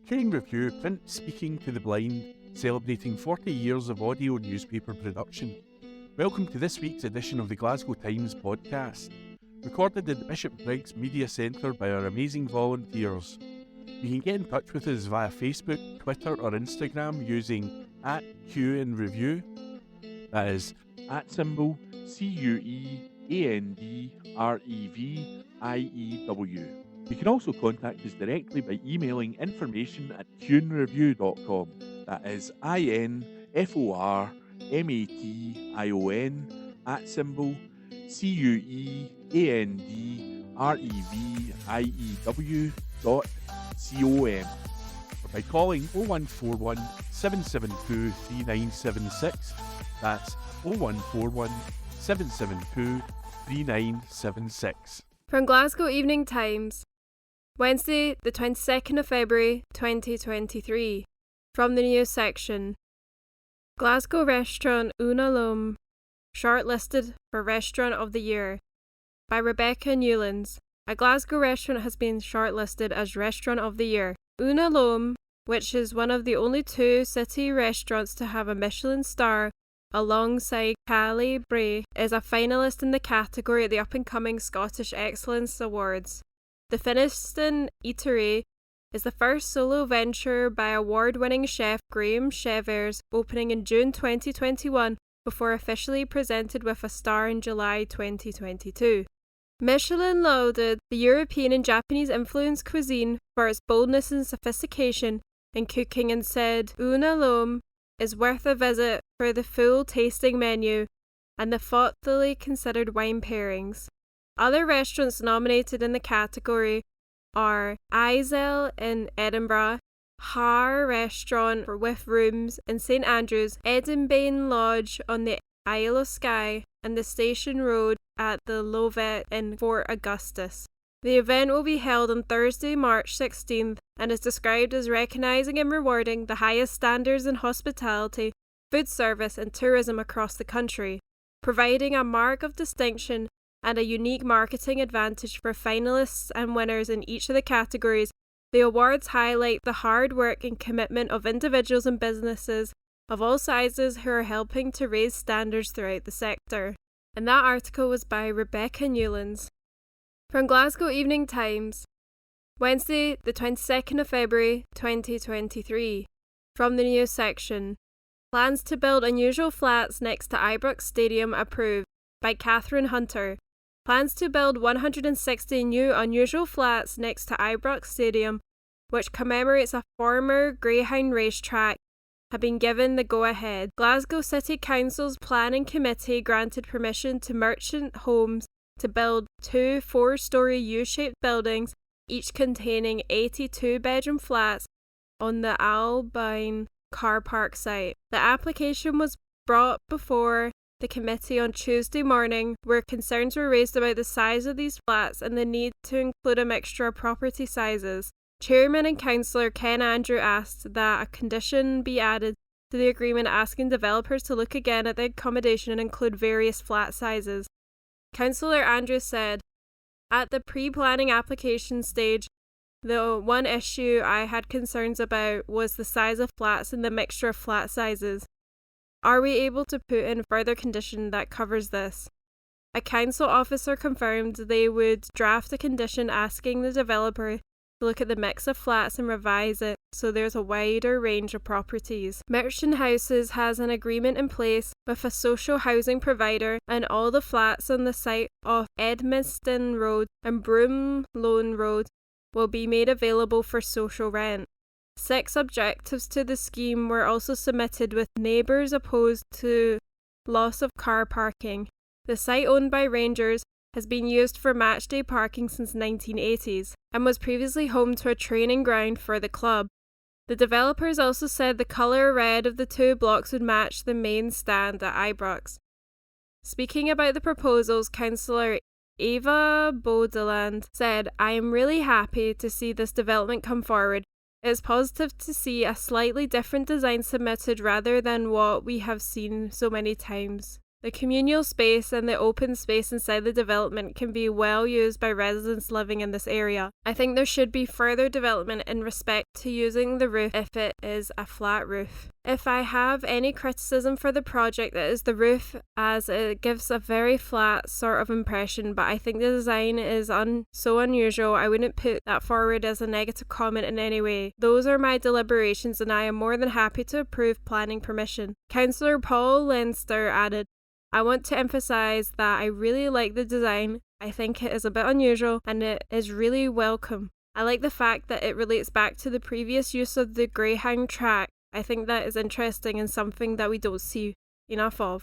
Tuning Review, print speaking to the blind, celebrating 40 years of audio newspaper production. Welcome to this week's edition of the Glasgow Times podcast, recorded in the Bishop Briggs Media Centre by our amazing volunteers. You can get in touch with us via Facebook, Twitter or Instagram using @QNReview, that is @ CUEANDREVIEW. You can also contact us directly by emailing information@tunreview.com, that is INFORMATION@CUEANDREVIEW.com, or by calling 0141 772 3976, that's 0141 772 3976. From Glasgow Evening Times, Wednesday, the 22nd of February, 2023. From the news section. Glasgow restaurant UNALOME shortlisted for Restaurant of the Year by Rebecca Newlands. A Glasgow restaurant has been shortlisted as Restaurant of the Year. UNALOME, which is one of the only two city restaurants to have a Michelin star alongside Calais Bray, is a finalist in the category at the up-and-coming Scottish Excellence Awards. The Finiston Eatery is the first solo venture by award-winning chef Graham Chevers, opening in June 2021 before officially presented with a star in July 2022. Michelin lauded the European and Japanese influenced cuisine for its boldness and sophistication in cooking and said UNALOME is worth a visit for the full tasting menu and the thoughtfully considered wine pairings. Other restaurants nominated in the category are Isel in Edinburgh, Har Restaurant with Rooms in St Andrews, Edenbane Lodge on the Isle of Skye, and the Station Road at the Lovett in Fort Augustus. The event will be held on Thursday, March 16th, and is described as recognising and rewarding the highest standards in hospitality, food service and tourism across the country, providing a mark of distinction and a unique marketing advantage for finalists and winners in each of the categories. The awards highlight the hard work and commitment of individuals and businesses of all sizes who are helping to raise standards throughout the sector. And that article was by Rebecca Newlands. From Glasgow Evening Times, Wednesday, the 22nd of February, 2023. From the news section. Plans to build unusual flats next to Ibrox Stadium approved by Catherine Hunter. Plans to build 160 new unusual flats next to Ibrox Stadium, which commemorates a former Greyhound racetrack, have been given the go-ahead. Glasgow City Council's Planning Committee granted permission to Merchant Homes to build two 4-storey U-shaped buildings, each containing 82-bedroom flats on the Albine car park site. The application was brought before the committee on Tuesday morning, where concerns were raised about the size of these flats and the need to include a mixture of property sizes. Chairman and Councillor Ken Andrew asked that a condition be added to the agreement asking developers to look again at the accommodation and include various flat sizes. Councillor Andrew said, "At the pre-planning application stage, the one issue I had concerns about was the size of flats and the mixture of flat sizes. Are we able to put in further condition that covers this?" A council officer confirmed they would draft a condition asking the developer to look at the mix of flats and revise it so there's a wider range of properties. Merchant Houses has an agreement in place with a social housing provider, and all the flats on the site of Edmiston Road and Broomloan Road will be made available for social rent. 6 objectives to the scheme were also submitted, with neighbours opposed to loss of car parking. The site, owned by Rangers, has been used for matchday parking since 1980s and was previously home to a training ground for the club. The developers also said the colour red of the 2 blocks would match the main stand at Ibrox. Speaking about the proposals, Councillor Eva Baudeland said, "I am really happy to see this development come forward. It is positive to see a slightly different design submitted rather than what we have seen so many times The communal space and the open space inside the development can be well used by residents living in this area. I think there should be further development in respect to using the roof if it is a flat roof. If I have any criticism for the project, it is the roof, as it gives a very flat sort of impression, but I think the design is so unusual I wouldn't put that forward as a negative comment in any way. Those are my deliberations and I am more than happy to approve planning permission. Councillor Paul Leinster added, I want to emphasise that I really like the design. I think it is a bit unusual and it is really welcome. I like the fact that it relates back to the previous use of the Greyhound track. I think that is interesting and something that we don't see enough of.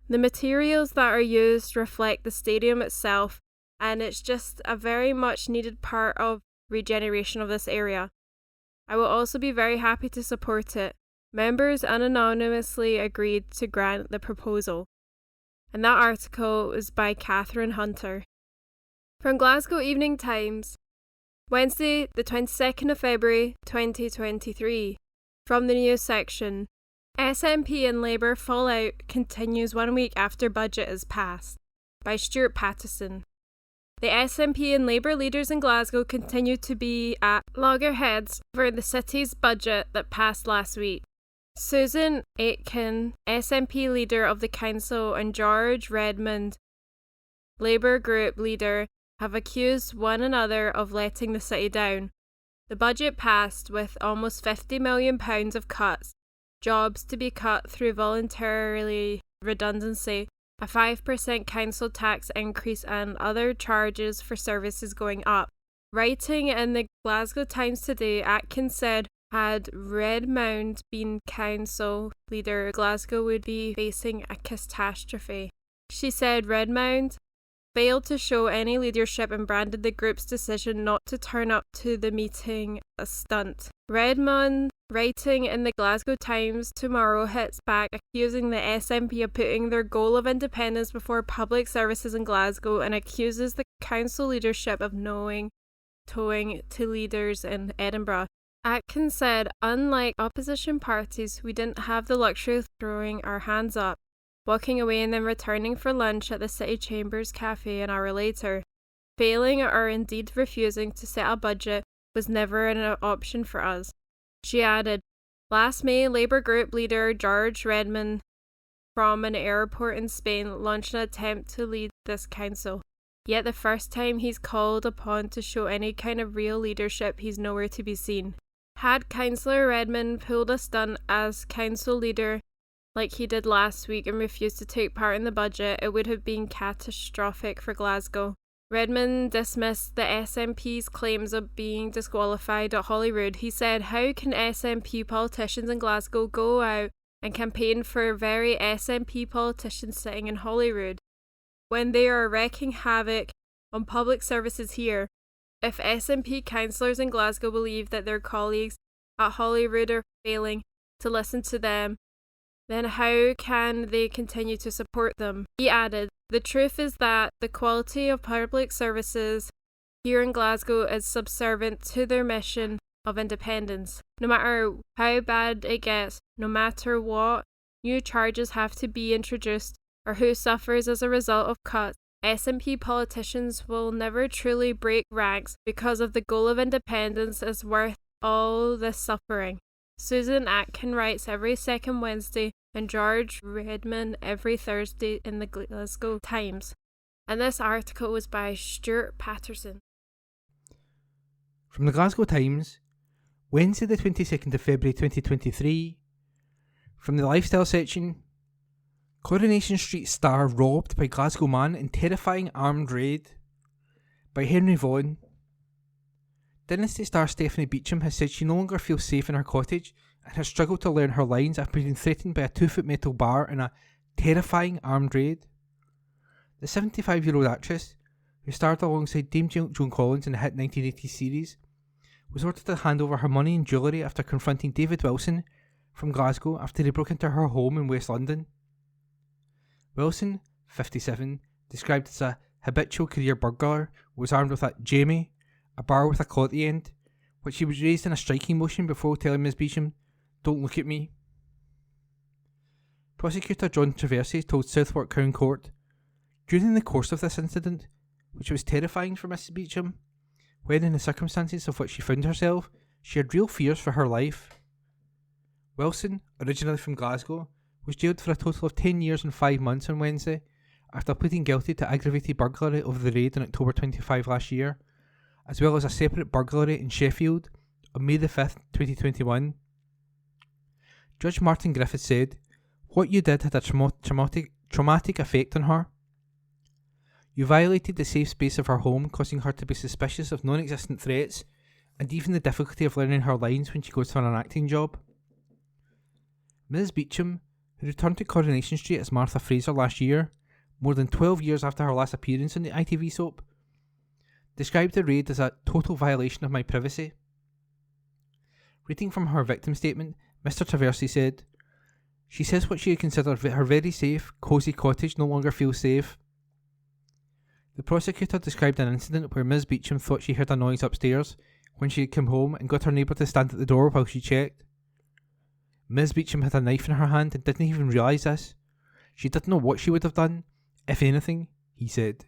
The materials that are used reflect the stadium itself, and it's just a very much needed part of regeneration of this area. I will also be very happy to support it. Members unanimously agreed to grant the proposal. And that article was by Catherine Hunter. From Glasgow Evening Times, Wednesday, the 22nd of February 2023. From the news section, SNP and Labour fallout continues 1 week after budget is passed. By Stuart Patterson. The SNP and Labour leaders in Glasgow continue to be at loggerheads for the city's budget that passed last week. Susan Aitken, SNP leader of the council, and George Redmond, Labour group leader, have accused one another of letting the city down. The budget passed with almost £50 million of cuts, jobs to be cut through voluntary redundancy, a 5% council tax increase and other charges for services going up. Writing in the Glasgow Times today, Atkins said, had Redmond been council leader, Glasgow would be facing a catastrophe. She said Redmond failed to show any leadership and branded the group's decision not to turn up to the meeting a stunt. Redmond, writing in the Glasgow Times tomorrow, hits back, accusing the SNP of putting their goal of independence before public services in Glasgow and accuses the council leadership of towing to leaders in Edinburgh. Atkins said, unlike opposition parties, we didn't have the luxury of throwing our hands up, walking away and then returning for lunch at the City Chambers Cafe an hour later. Failing or indeed refusing to set a budget was never an option for us. She added, last May, Labour group leader George Redmond from an airport in Spain launched an attempt to lead this council. Yet the first time he's called upon to show any kind of real leadership, he's nowhere to be seen. Had Councillor Redmond pulled a stunt as council leader like he did last week and refused to take part in the budget, it would have been catastrophic for Glasgow. Redmond dismissed the SNP's claims of being disqualified at Holyrood. He said, how can SNP politicians in Glasgow go out and campaign for very SNP politicians sitting in Holyrood when they are wreaking havoc on public services here? If SNP councillors in Glasgow believe that their colleagues at Holyrood are failing to listen to them, then how can they continue to support them? He added, the truth is that the quality of public services here in Glasgow is subservient to their mission of independence. No matter how bad it gets, no matter what new charges have to be introduced or who suffers as a result of cuts, SNP politicians will never truly break ranks because of the goal of independence is worth all this suffering. Susan Atkin writes every second Wednesday and George Redmond every Thursday in the Glasgow Times. And this article was by Stuart Patterson. From the Glasgow Times, Wednesday the 22nd of February 2023. From the lifestyle section, Coronation Street star robbed by Glasgow man in terrifying armed raid, by Henry Vaughan. Dynasty star Stephanie Beecham has said she no longer feels safe in her cottage and has struggled to learn her lines after being threatened by a 2-foot metal bar in a terrifying armed raid. The 75-year-old actress, who starred alongside Dame Joan Collins in the hit 1980s series, was ordered to hand over her money and jewellery after confronting David Wilson from Glasgow after he broke into her home in West London. Wilson, 57, described as a habitual career burglar, was armed with a Jamie, a bar with a claw at the end, which he was raised in a striking motion before telling Ms Beecham, "Don't look at me." Prosecutor John Traversey told Southwark Crown Court, "During the course of this incident, which was terrifying for Mrs. Beecham, when in the circumstances of which she found herself, she had real fears for her life." Wilson, originally from Glasgow, was jailed for a total of 10 years and 5 months on Wednesday after pleading guilty to aggravated burglary over the raid on October 25 last year, as well as a separate burglary in Sheffield on May the 5th, 2021. Judge Martin Griffith said, "What you did had a traumatic effect on her. You violated the safe space of her home, causing her to be suspicious of non-existent threats and even the difficulty of learning her lines when she goes for an acting job." Ms. Beecham, who returned to Coronation Street as Martha Fraser last year, more than 12 years after her last appearance on the ITV soap, described the raid as a total violation of my privacy. Reading from her victim statement, Mr. Traversey said, "She says what she considered her very safe, cosy cottage no longer feels safe." The prosecutor described an incident where Ms. Beecham thought she heard a noise upstairs when she had come home and got her neighbour to stand at the door while she checked. Ms. Beecham had a knife in her hand and didn't even realise this. She didn't know what she would have done, if anything, he said.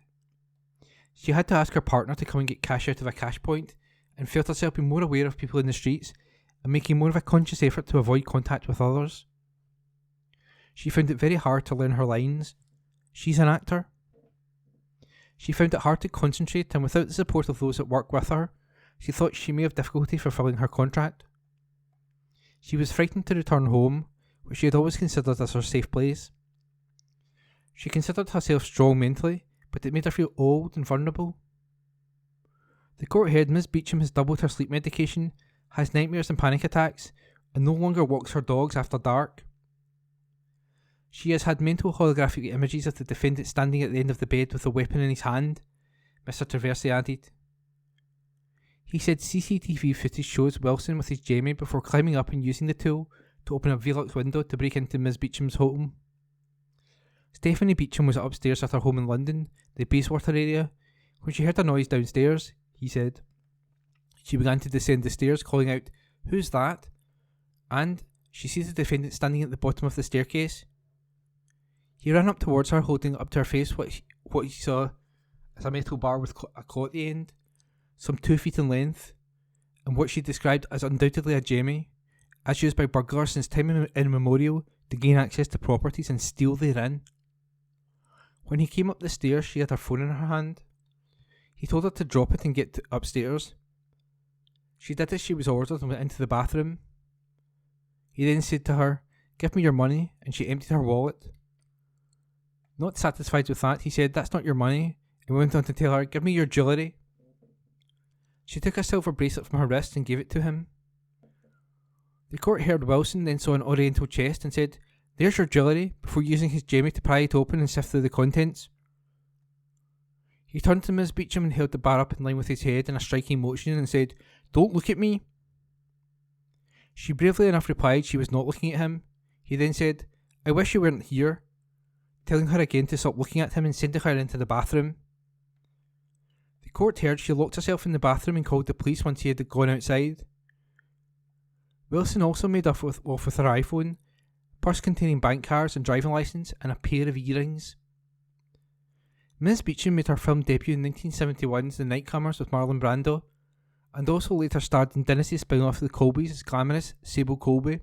She had to ask her partner to come and get cash out of a cash point and felt herself being more aware of people in the streets and making more of a conscious effort to avoid contact with others. She found it very hard to learn her lines. She's an actor. She found it hard to concentrate, and without the support of those that work with her, she thought she may have difficulty fulfilling her contract. She was frightened to return home, which she had always considered as her safe place. She considered herself strong mentally, but it made her feel old and vulnerable. The court heard Ms. Beecham has doubled her sleep medication, has nightmares and panic attacks, and no longer walks her dogs after dark. She has had mental holographic images of the defendant standing at the end of the bed with a weapon in his hand, Mr. Traversey added. He said CCTV footage shows Wilson with his jemmy before climbing up and using the tool to open a Velux window to break into Ms. Beecham's home. Stephanie Beecham was upstairs at her home in London, the Bayswater area, when she heard a noise downstairs, he said. She began to descend the stairs, calling out, "Who's that?" And she sees the defendant standing at the bottom of the staircase. He ran up towards her, holding up to her face what he saw as a metal bar with a claw at the end, some 2 feet in length, and what she described as undoubtedly a jemmy, as used by burglars since time immemorial to gain access to properties and steal therein. When he came up the stairs, she had her phone in her hand. He told her to drop it and get upstairs. She did as she was ordered and went into the bathroom. He then said to her, "Give me your money," and she emptied her wallet. Not satisfied with that, he said, "That's not your money," and went on to tell her, "Give me your jewellery." She took a silver bracelet from her wrist and gave it to him. The court heard Wilson then saw an oriental chest and said, "There's your jewellery," before using his jemmy to pry it open and sift through the contents. He turned to Miss Beecham and held the bar up in line with his head in a striking motion and said, "Don't look at me." She bravely enough replied she was not looking at him. He then said, "I wish you weren't here," telling her again to stop looking at him and sending her into the bathroom. The court heard she locked herself in the bathroom and called the police once he had gone outside. Wilson also made off with her iPhone, purse containing bank cards and driving licence, and a pair of earrings. Ms. Beecham made her film debut in 1971's The Nightcomers with Marlon Brando, and also later starred in Dynasty spin-off The Colbys as glamorous Sable Colby.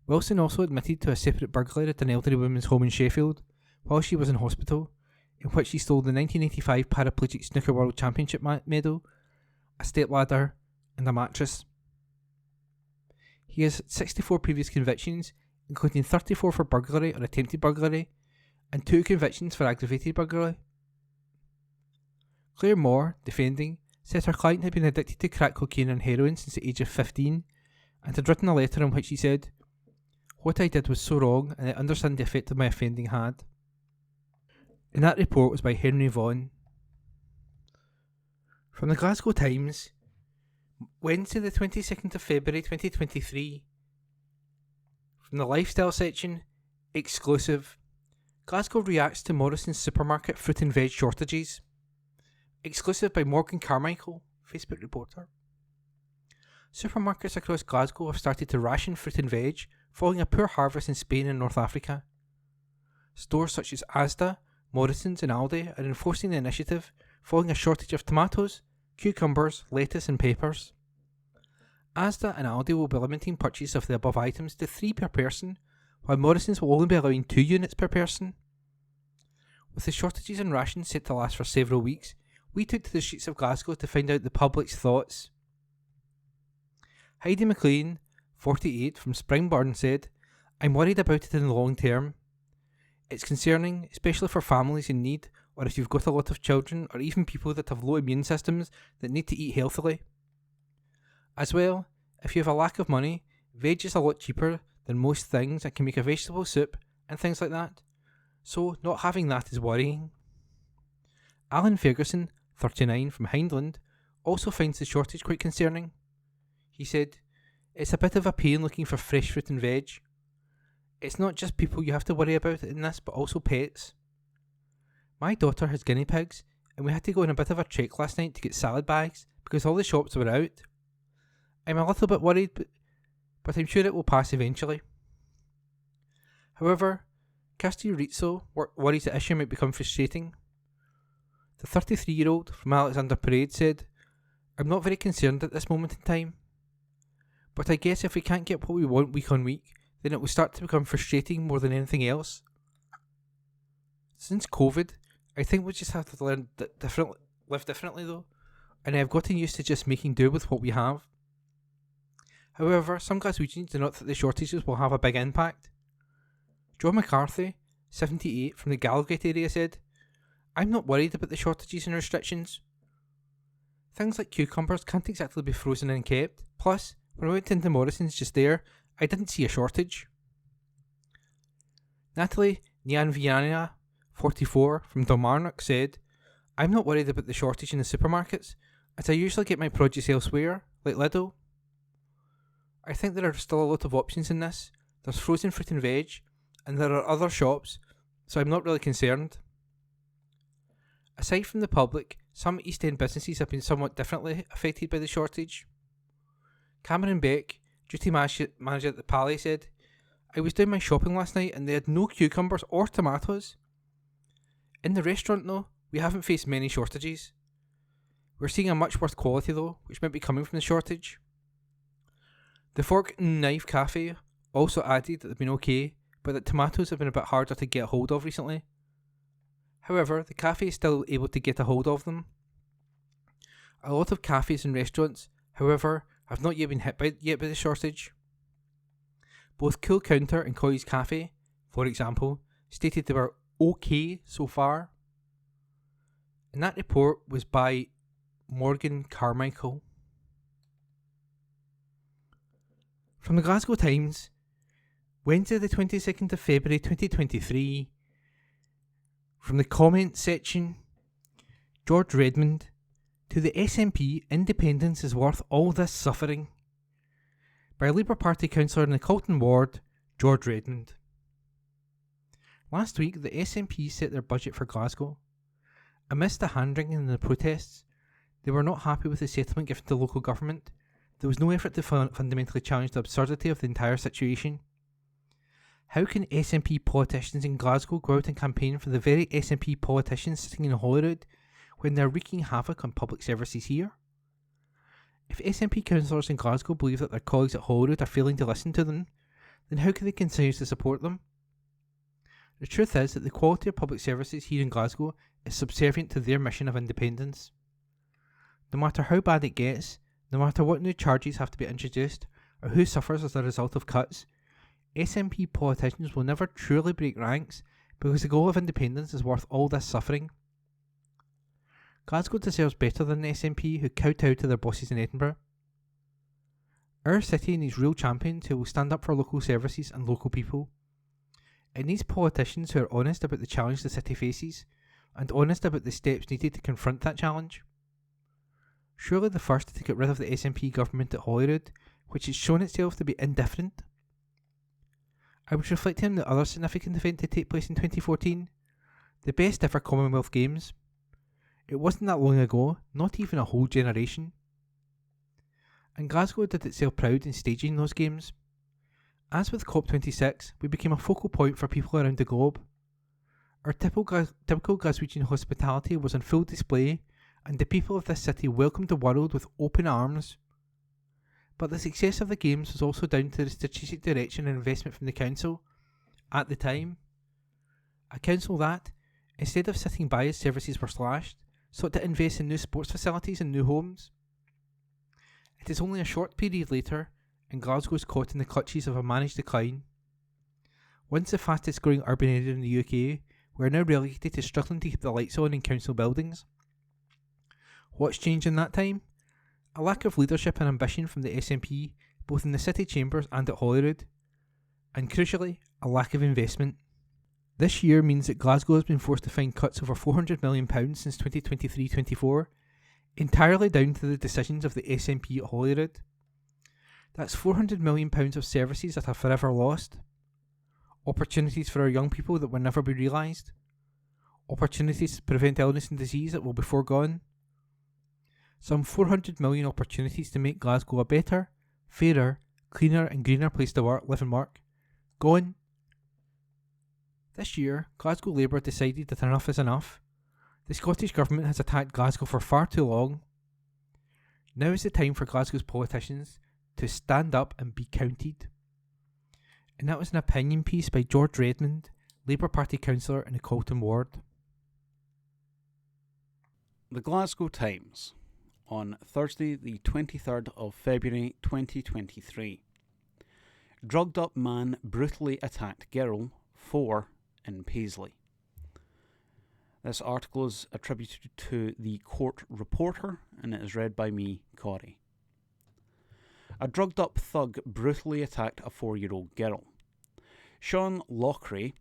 Wilson also admitted to a separate burglary at an elderly woman's home in Sheffield while she was in hospital, in which he stole the 1985 Paraplegic Snooker World Championship medal, a stepladder, and a mattress. He has 64 previous convictions, including 34 for burglary or attempted burglary, and 2 convictions for aggravated burglary. Claire Moore, defending, said her client had been addicted to crack cocaine and heroin since the age of 15, and had written a letter in which she said, "What I did was so wrong, and I understand the effect of my offending had." And that report was by Henry Vaughan. From the Glasgow Times, Wednesday the 22nd of February 2023. From the lifestyle section, exclusive. Glasgow reacts to Morrison's supermarket fruit and veg shortages. Exclusive by Morgan Carmichael, Facebook reporter. Supermarkets across Glasgow have started to ration fruit and veg following a poor harvest in Spain and North Africa. Stores such as Asda, Morrison's and Aldi are enforcing the initiative following a shortage of tomatoes, cucumbers, lettuce and peppers. Asda and Aldi will be limiting purchase of the above items to 3 per person, while Morrison's will only be allowing 2 units per person. With the shortages in rations set to last for several weeks, we took to the streets of Glasgow to find out the public's thoughts. Heidi McLean, 48, from Springburn said, "I'm worried about it in the long term. It's concerning, especially for families in need, or if you've got a lot of children, or even people that have low immune systems that need to eat healthily. As well, if you have a lack of money, veg is a lot cheaper than most things and can make a vegetable soup and things like that. So not having that is worrying." Alan Ferguson, 39, from Hindland, also finds the shortage quite concerning. He said, "It's a bit of a pain looking for fresh fruit and veg. It's not just people you have to worry about in this, but also pets. My daughter has guinea pigs, and we had to go on a bit of a trek last night to get salad bags because all the shops were out. I'm a little bit worried, but I'm sure it will pass eventually." However, Kirsty Rizzo worries the issue might become frustrating. The 33-year-old from Alexander Parade said, "I'm not very concerned at this moment in time. But I guess if we can't get what we want week on week, then it will start to become frustrating more than anything else. Since COVID, I think we just have to live differently though, and I've gotten used to just making do with what we have. However, some Glaswegians do not think the shortages will have a big impact." Joe McCarthy, 78, from the Gallowgate area said, "I'm not worried about the shortages and restrictions. Things like cucumbers can't exactly be frozen and kept. Plus, when I went into Morrison's just there, I didn't see a shortage." Natalie Nyanviana, 44, from Dalmarnock said, "I'm not worried about the shortage in the supermarkets, as I usually get my produce elsewhere, like Lidl. I think there are still a lot of options in this. There's frozen fruit and veg, and there are other shops, so I'm not really concerned." Aside from the public, some East End businesses have been somewhat differently affected by the shortage. Cameron Beck, duty manager at the Palais, said, "I was doing my shopping last night and they had no cucumbers or tomatoes. In the restaurant though, we haven't faced many shortages. We're seeing a much worse quality though, which might be coming from the shortage." The Fork and Knife Cafe also added that they've been okay, but that tomatoes have been a bit harder to get a hold of recently. However, the cafe is still able to get a hold of them. A lot of cafes and restaurants, however, have not yet been hit by the shortage. Both Cool Counter and Coy's Cafe, for example, stated they were okay so far. And that report was by Morgan Carmichael. From the Glasgow Times, Wednesday the 22nd of February 2023, from the comments section, George Redmond, "To the SNP, independence is worth all this suffering." By Labour Party councillor in the Colton ward, George Redmond. Last week, the SNP set their budget for Glasgow. Amidst the hand-wringing and the protests, they were not happy with the settlement given to local government. There was no effort to fundamentally challenge the absurdity of the entire situation. How can SNP politicians in Glasgow go out and campaign for the very SNP politicians sitting in Holyrood when they're wreaking havoc on public services here? If SNP councillors in Glasgow believe that their colleagues at Holyrood are failing to listen to them, then how can they continue to support them? The truth is that the quality of public services here in Glasgow is subservient to their mission of independence. No matter how bad it gets, no matter what new charges have to be introduced, or who suffers as a result of cuts, SNP politicians will never truly break ranks because the goal of independence is worth all this suffering. Glasgow deserves better than the SNP who kowtow to their bosses in Edinburgh. Our city needs real champions who will stand up for local services and local people. It needs politicians who are honest about the challenge the city faces and honest about the steps needed to confront that challenge. Surely the first to get rid of the SNP government at Holyrood, which has shown itself to be indifferent. I was reflecting on the other significant event to take place in 2014, the best ever Commonwealth Games. It wasn't that long ago, not even a whole generation. And Glasgow did itself proud in staging those games. As with COP26, we became a focal point for people around the globe. Our typical Glaswegian hospitality was on full display, and the people of this city welcomed the world with open arms. But the success of the Games was also down to the strategic direction and investment from the council at the time. A council that, instead of sitting by as services were slashed, sought to invest in new sports facilities and new homes. It is only a short period later, and Glasgow is caught in the clutches of a managed decline. Once the fastest growing urban area in the UK, we are now relegated to struggling to keep the lights on in council buildings. What's changed in that time? A lack of leadership and ambition from the SNP, both in the city chambers and at Holyrood. And crucially, a lack of investment. This year means that Glasgow has been forced to find cuts over £400 million since 2023-24, entirely down to the decisions of the SNP at Holyrood. That's £400 million of services that are forever lost. Opportunities for our young people that will never be realised. Opportunities to prevent illness and disease that will be foregone. Some 400 million opportunities to make Glasgow a better, fairer, cleaner and greener place to live and work. Gone. This year, Glasgow Labour decided that enough is enough. The Scottish Government has attacked Glasgow for far too long. Now is the time for Glasgow's politicians to stand up and be counted. And that was an opinion piece by George Redmond, Labour Party councillor in the Colton ward. The Glasgow Times, on Thursday the 23rd of February 2023. Drugged up man brutally attacked girl, 4 in Paisley. This article is attributed to the Court Reporter and it is read by me, Corey. A drugged up thug brutally attacked a 4-year-old girl. Sean Lochray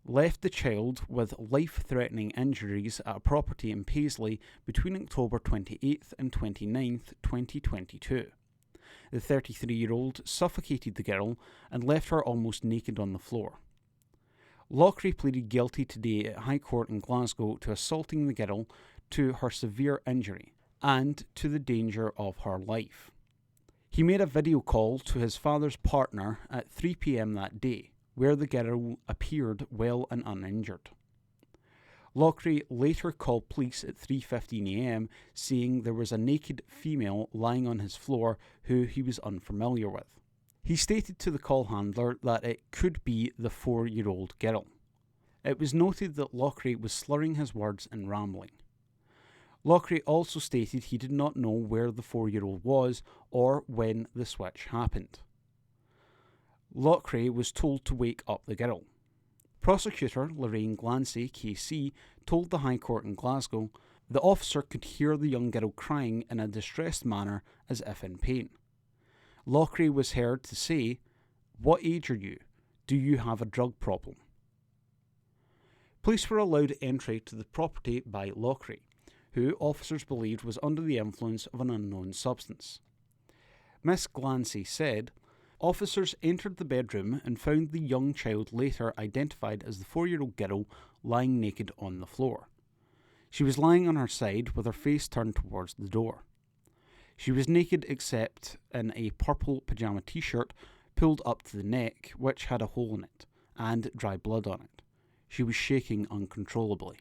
left the child with life-threatening injuries at a property in Paisley between October 28th and 29th, 2022. The 33-year-old suffocated the girl and left her almost naked on the floor. Lochray pleaded guilty today at High Court in Glasgow to assaulting the girl, to her severe injury, and to the danger of her life. He made a video call to his father's partner at 3 p.m. that day, where the girl appeared well and uninjured. Lochray later called police at 3:15 a.m, saying there was a naked female lying on his floor who he was unfamiliar with. He stated to the call handler that it could be the 4-year-old girl. It was noted that Lochray was slurring his words and rambling. Lochray also stated he did not know where the 4-year-old was or when the switch happened. Lochray was told to wake up the girl. Prosecutor Lorraine Glancy, KC, told the High Court in Glasgow the officer could hear the young girl crying in a distressed manner as if in pain. Lochray was heard to say, "What age are you? Do you have a drug problem?" Police were allowed entry to the property by Lochray, who officers believed was under the influence of an unknown substance. Miss Glancy said, "Officers entered the bedroom and found the young child later identified as the 4-year-old girl lying naked on the floor. She was lying on her side with her face turned towards the door. She was naked except in a purple pyjama t-shirt pulled up to the neck, which had a hole in it, and dry blood on it. She was shaking uncontrollably."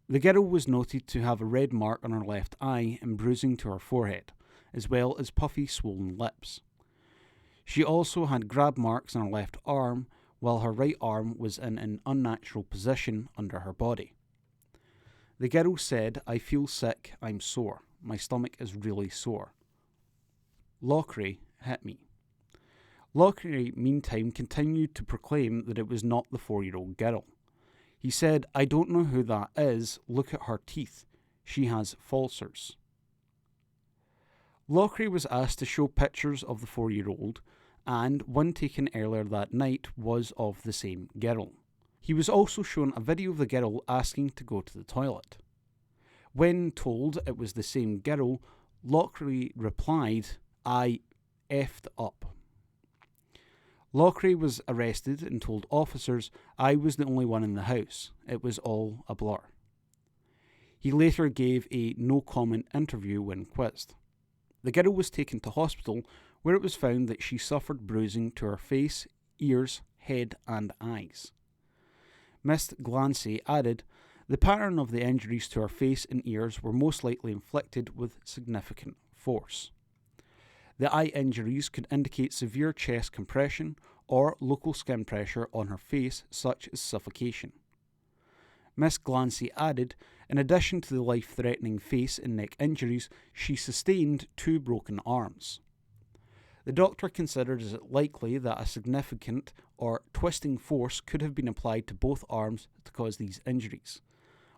The girl was noted to have a red mark on her left eye and bruising to her forehead, as well as puffy, swollen lips. She also had grab marks on her left arm, while her right arm was in an unnatural position under her body. The girl said, "I feel sick, I'm sore. My stomach is really sore. Lochray hit me." Lochray, meantime, continued to proclaim that it was not the 4-year-old girl. He said, "I don't know who that is. Look at her teeth. She has falsers." Lochray was asked to show pictures of the 4-year-old, and one taken earlier that night was of the same girl. He was also shown a video of the girl asking to go to the toilet. When told it was the same girl, Lochray replied, "I effed up." Lochray was arrested and told officers, "I was the only one in the house. It was all a blur." He later gave a no-comment interview when quizzed. The girl was taken to hospital, where it was found that she suffered bruising to her face, ears, head and eyes. Miss Glancy added, "The pattern of the injuries to her face and ears were most likely inflicted with significant force. The eye injuries could indicate severe chest compression or local skin pressure on her face, such as suffocation." Miss Glancy added, in addition to the life-threatening face and neck injuries, she sustained 2 broken arms. The doctor considers it likely that a significant or twisting force could have been applied to both arms to cause these injuries,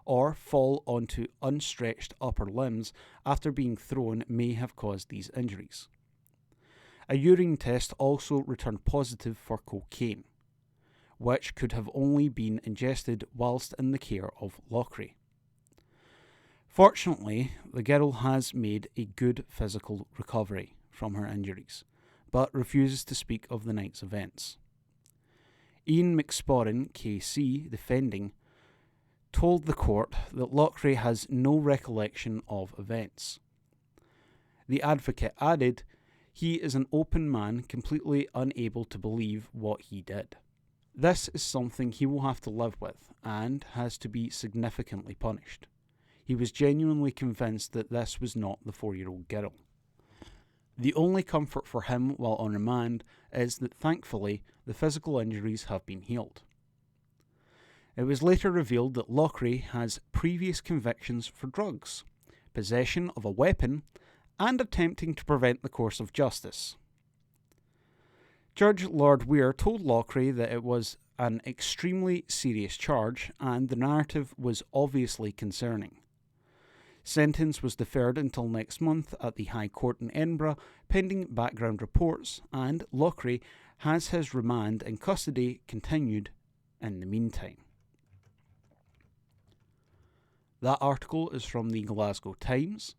or fall onto unstretched upper limbs after being thrown may have caused these injuries. A urine test also returned positive for cocaine, which could have only been ingested whilst in the care of Lockery. Fortunately, the girl has made a good physical recovery from her injuries, but refuses to speak of the night's events. Ian McSporran, KC, defending, told the court that Lockery has no recollection of events. The advocate added, "He is an open man, completely unable to believe what he did. This is something he will have to live with and has to be significantly punished. He was genuinely convinced that this was not the 4-year-old girl. The only comfort for him while on remand is that thankfully the physical injuries have been healed." It was later revealed that Lockery has previous convictions for drugs, possession of a weapon, and attempting to prevent the course of justice. Judge Lord Weir told Lockery that it was an extremely serious charge and the narrative was obviously concerning. Sentence was deferred until next month at the High Court in Edinburgh, pending background reports, and Lockery has his remand in custody continued in the meantime. That article is from the Glasgow Times.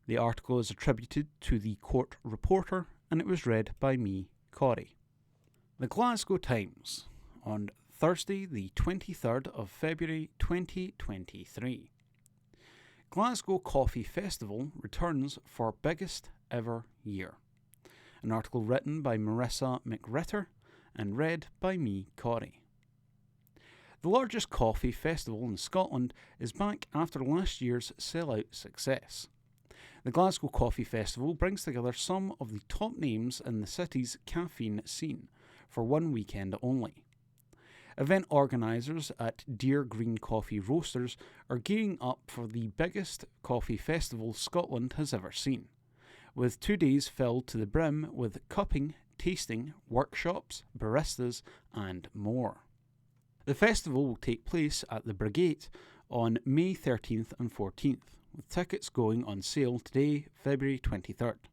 The article is attributed to the court reporter, and it was read by me, Corey. The Glasgow Times, on Thursday the 23rd of February 2023. Glasgow Coffee Festival returns for biggest ever year. An article written by Marissa McRitter and read by me, Corey. The largest coffee festival in Scotland is back after last year's sellout success. The Glasgow Coffee Festival brings together some of the top names in the city's caffeine scene for one weekend only. Event organisers at Deer Green Coffee Roasters are gearing up for the biggest coffee festival Scotland has ever seen, with 2 days filled to the brim with cupping, tasting, workshops, baristas and more. The festival will take place at the Brigade on May 13th and 14th, with tickets going on sale today, February 23rd.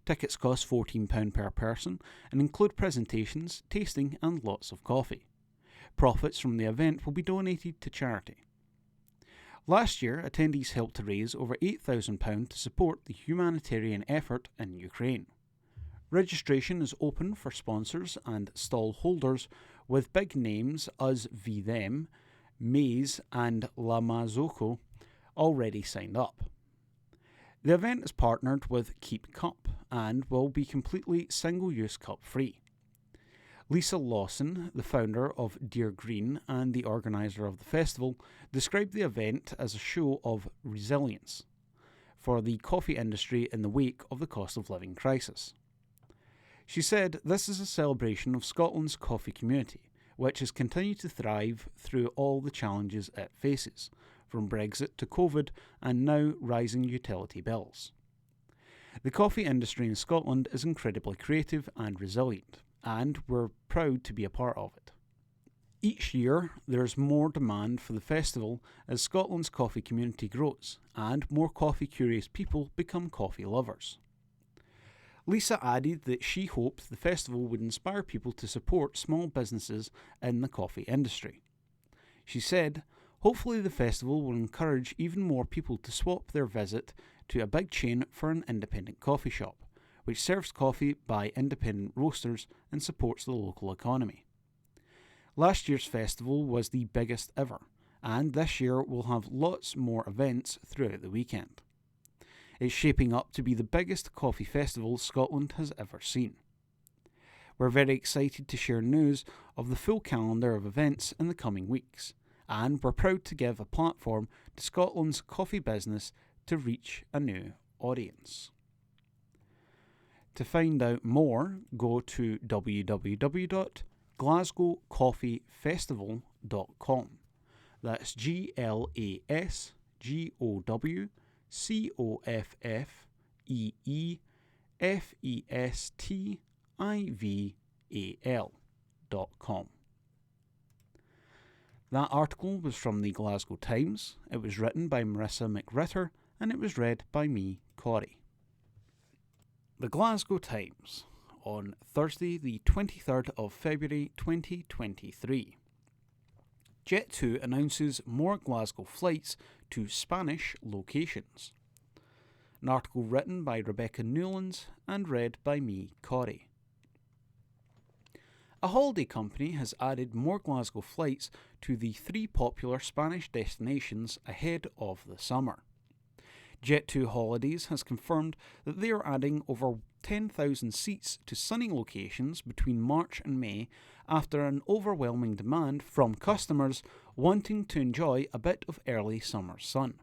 Tickets cost £14 per person and include presentations, tasting and lots of coffee. Profits from the event will be donated to charity. Last year, attendees helped to raise over £8,000 to support the humanitarian effort in Ukraine. Registration is open for sponsors and stall holders, with big names Us v Them, Maze and La Mazzocco already signed up. The event is partnered with Keep Cup and will be completely single-use cup free. Lisa Lawson, the founder of Deer Green and the organiser of the festival, described the event as a show of resilience for the coffee industry in the wake of the cost of living crisis. She said, "This is a celebration of Scotland's coffee community, which has continued to thrive through all the challenges it faces, from Brexit to COVID and now rising utility bills. The coffee industry in Scotland is incredibly creative and resilient, and we're proud to be a part of it. Each year, there's more demand for the festival as Scotland's coffee community grows, and more coffee-curious people become coffee lovers." Lisa added that she hoped the festival would inspire people to support small businesses in the coffee industry. She said, "Hopefully the festival will encourage even more people to swap their visit to a big chain for an independent coffee shop, which serves coffee by independent roasters and supports the local economy. Last year's festival was the biggest ever, and this year we'll have lots more events throughout the weekend. It's shaping up to be the biggest coffee festival Scotland has ever seen. We're very excited to share news of the full calendar of events in the coming weeks, and we're proud to give a platform to Scotland's coffee business to reach a new audience. To find out more, go to www.glasgowcoffeefestival.com. That's GlasgowCoffeefestival.com. That article was from the Glasgow Times. It was written by Marissa McRitter and it was read by me, Corey. The Glasgow Times on Thursday the 23rd of February 2023. Jet2 announces more Glasgow flights to Spanish locations. An article written by Rebecca Newlands and read by me, Corey. A holiday company has added more Glasgow flights to the 3 popular Spanish destinations ahead of the summer. Jet2 Holidays has confirmed that they are adding over 10,000 seats to sunny locations between March and May after an overwhelming demand from customers wanting to enjoy a bit of early summer sun.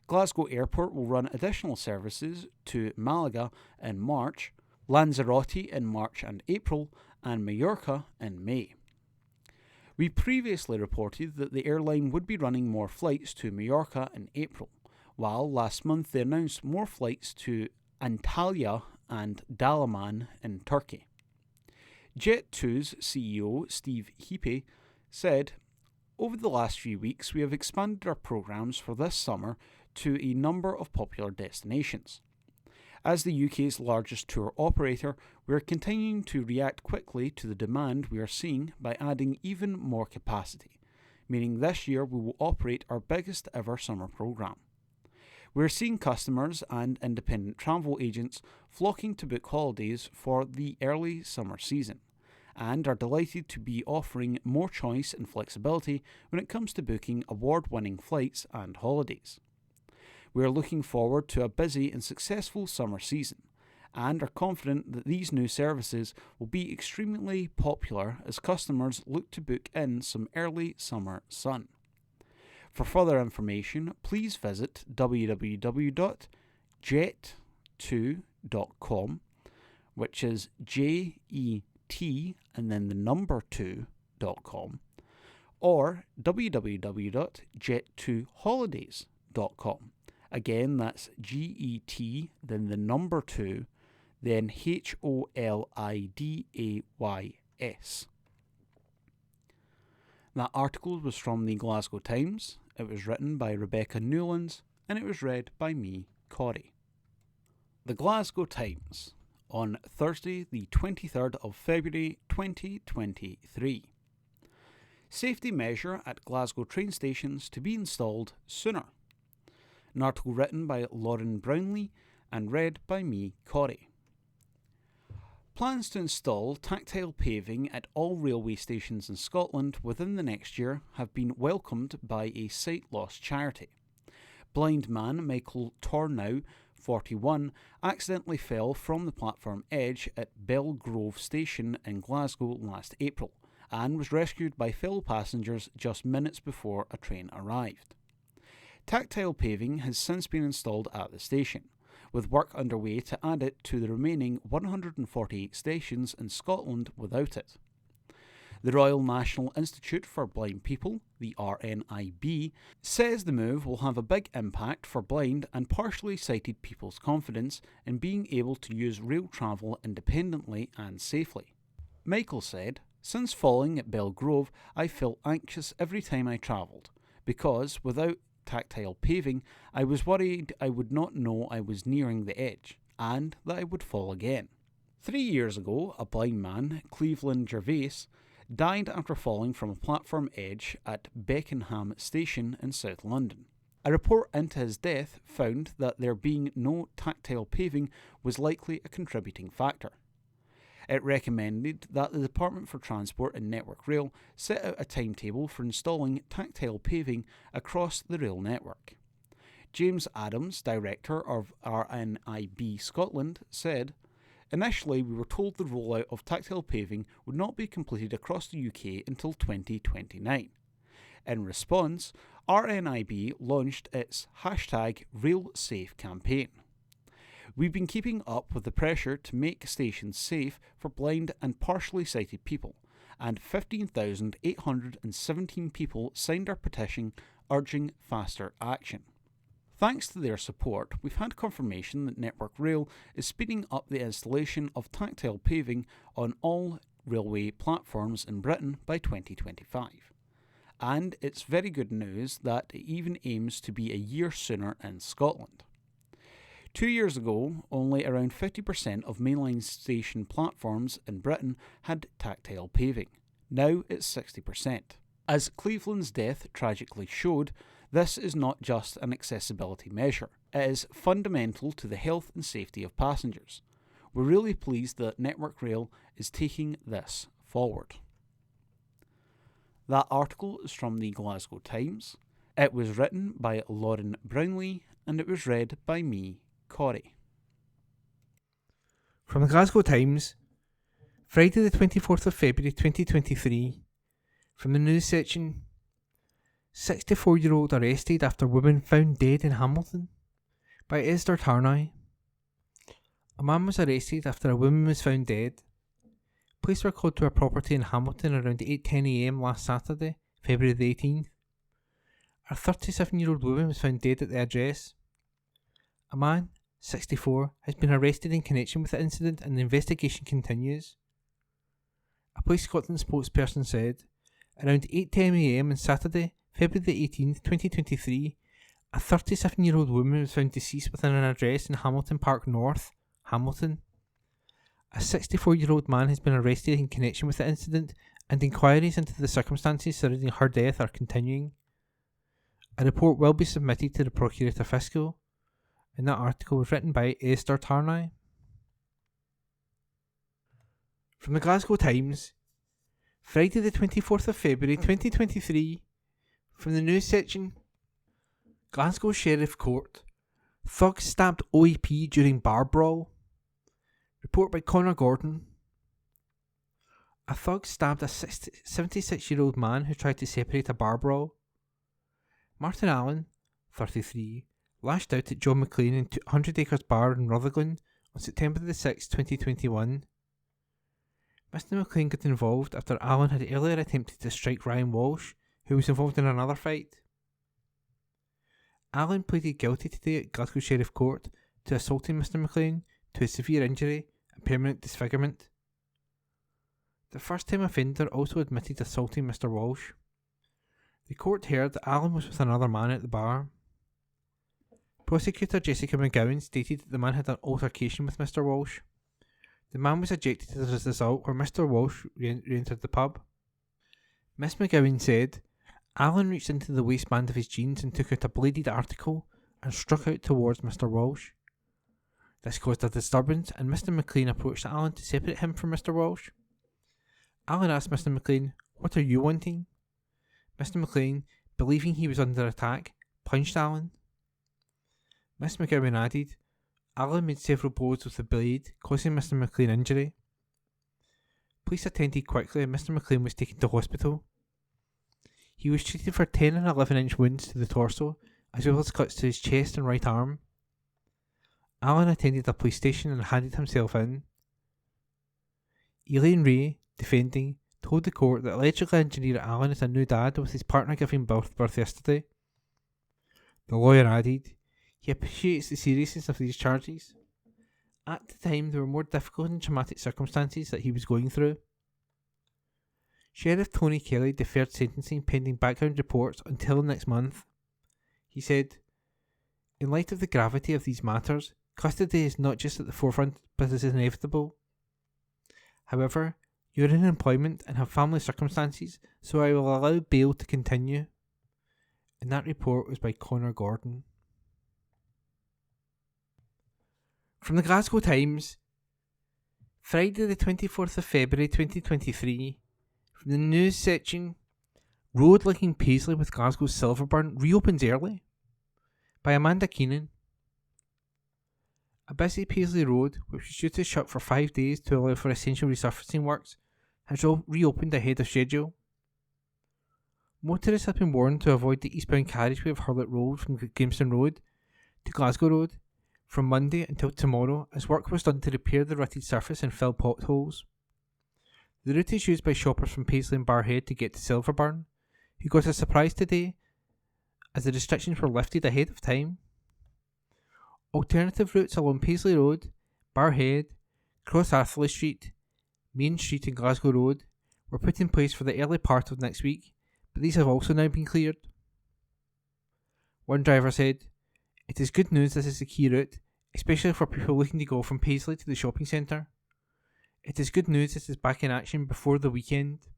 Glasgow Airport will run additional services to Malaga in March, Lanzarote in March and April, and Mallorca in May. We previously reported that the airline would be running more flights to Mallorca in April, while last month they announced more flights to Antalya and Dalaman in Turkey. Jet2's CEO Steve Heapy said, "Over the last few weeks we have expanded our programs for this summer to a number of popular destinations. As the UK's largest tour operator, we are continuing to react quickly to the demand we are seeing by adding even more capacity, meaning this year we will operate our biggest ever summer programme. We are seeing customers and independent travel agents flocking to book holidays for the early summer season, and are delighted to be offering more choice and flexibility when it comes to booking award-winning flights and holidays. We are looking forward to a busy and successful summer season, and are confident that these new services will be extremely popular as customers look to book in some early summer sun. For further information, please visit www.jet2.com, which is JET and then the number 2.com, or www.jet2holidays.com. Again, that's GET, then the number 2, then HOLIDAYS. That article was from the Glasgow Times. It was written by Rebecca Newlands and it was read by me, Corey. The Glasgow Times on Thursday the 23rd of February 2023. Safety measure at Glasgow train stations to be installed sooner. An article written by Lauren Brownlee and read by me, Corey. Plans to install tactile paving at all railway stations in Scotland within the next year have been welcomed by a sight loss charity. Blind man Michael Tornow, 41, accidentally fell from the platform edge at Belgrove Station in Glasgow last April and was rescued by fellow passengers just minutes before a train arrived. Tactile paving has since been installed at the station, with work underway to add it to the remaining 148 stations in Scotland without it. The Royal National Institute for Blind People, the RNIB, says the move will have a big impact for blind and partially sighted people's confidence in being able to use rail travel independently and safely. Michael said, "Since falling at Belgrove, I felt anxious every time I travelled, because without tactile paving, I was worried I would not know I was nearing the edge, and that I would fall again." 3 years ago, a blind man, Cleveland Gervais, died after falling from a platform edge at Beckenham Station in South London. A report into his death found that there being no tactile paving was likely a contributing factor. It recommended that the Department for Transport and Network Rail set out a timetable for installing tactile paving across the rail network. James Adams, director of RNIB Scotland, said, "Initially, we were told the rollout of tactile paving would not be completed across the UK until 2029. In response, RNIB launched its #RailSafe campaign. We've been keeping up with the pressure to make stations safe for blind and partially sighted people, and 15,817 people signed our petition urging faster action. Thanks to their support, we've had confirmation that Network Rail is speeding up the installation of tactile paving on all railway platforms in Britain by 2025. And it's very good news that it even aims to be a year sooner in Scotland. 2 years ago, only around 50% of mainline station platforms in Britain had tactile paving. Now it's 60%. As Cleveland's death tragically showed, this is not just an accessibility measure. It is fundamental to the health and safety of passengers. We're really pleased that Network Rail is taking this forward." That article is from the Glasgow Times. It was written by Lauren Brownlee and it was read by me, Corey. From the Glasgow Times, Friday the 24th of February 2023, from the news section, 64-year-old arrested after woman found dead in Hamilton, by Esther Tarnoy. A man was arrested after a woman was found dead. Police were called to a property in Hamilton around 8:10 a.m. last Saturday, February the 18th. A 37-year-old woman was found dead at the address. A man, 64, has been arrested in connection with the incident and the investigation continues. A Police Scotland spokesperson said, around 8:10 a.m. on Saturday, February the 18th, 2023, a 37-year-old woman was found deceased within an address in Hamilton Park North, Hamilton. A 64-year-old man has been arrested in connection with the incident and inquiries into the circumstances surrounding her death are continuing. A report will be submitted to the Procurator Fiscal, and that article was written by Esther Tarnoy. From the Glasgow Times, Friday the 24th of February 2023, from the news section, Glasgow Sheriff Court, thugs stabbed OEP during bar brawl. Report by Connor Gordon. A thug stabbed a 76-year-old man who tried to separate a bar brawl. Martin Allen, 33, lashed out at John McLean in 100 Acres Bar in Rutherglen on September the 6th, 2021. Mr McLean got involved after Allen had earlier attempted to strike Ryan Walsh, who was involved in another fight. Allen pleaded guilty today at Glasgow Sheriff Court to assaulting Mr McLean to a severe injury and permanent disfigurement. The first-time offender also admitted assaulting Mr Walsh. The court heard that Allen was with another man at the bar. Prosecutor Jessica McGowan stated that the man had an altercation with Mr Walsh. The man was ejected as a result where Mr Walsh re-entered the pub. Miss McGowan said, Allen reached into the waistband of his jeans and took out a bladed article and struck out towards Mr Walsh. This caused a disturbance and Mr McLean approached Allen to separate him from Mr Walsh. Allen asked Mr McLean, "What are you wanting?" Mr McLean, believing he was under attack, punched Allen. Miss McGowan added, Allen made several blows with the blade, causing Mr McLean injury. Police attended quickly and Mr McLean was taken to hospital. He was treated for 10 and 11-inch wounds to the torso, as well as cuts to his chest and right arm. Allen attended a police station and handed himself in. Elaine Ray, defending, told the court that allegedly engineer Allen is a new dad with his partner giving birth yesterday. The lawyer added, he appreciates the seriousness of these charges. At the time, there were more difficult and traumatic circumstances that he was going through. Sheriff Tony Kelly deferred sentencing pending background reports until next month. He said, in light of the gravity of these matters, custody is not just at the forefront, but is inevitable. However, you are in employment and have family circumstances, so I will allow bail to continue. And that report was by Connor Gordon. From the Glasgow Times, Friday the 24th of February 2023, from the news section, road linking Paisley with Glasgow's Silverburn reopens early, by Amanda Keenan. A busy Paisley Road, which was due to shut for 5 days to allow for essential resurfacing works, has reopened ahead of schedule. Motorists have been warned to avoid the eastbound carriageway of Hurlet Road from Grimston Road to Glasgow Road from Monday until tomorrow, as work was done to repair the rutted surface and fill potholes. The route is used by shoppers from Paisley and Barrhead to get to Silverburn, who got a surprise today as the restrictions were lifted ahead of time. Alternative routes along Paisley Road, Barrhead, Cross Arthurley Street, Main Street and Glasgow Road were put in place for the early part of next week, but these have also now been cleared. One driver said, "It is good news this is the key route, especially for people looking to go from Paisley to the shopping centre. It is good news this is back in action before the weekend."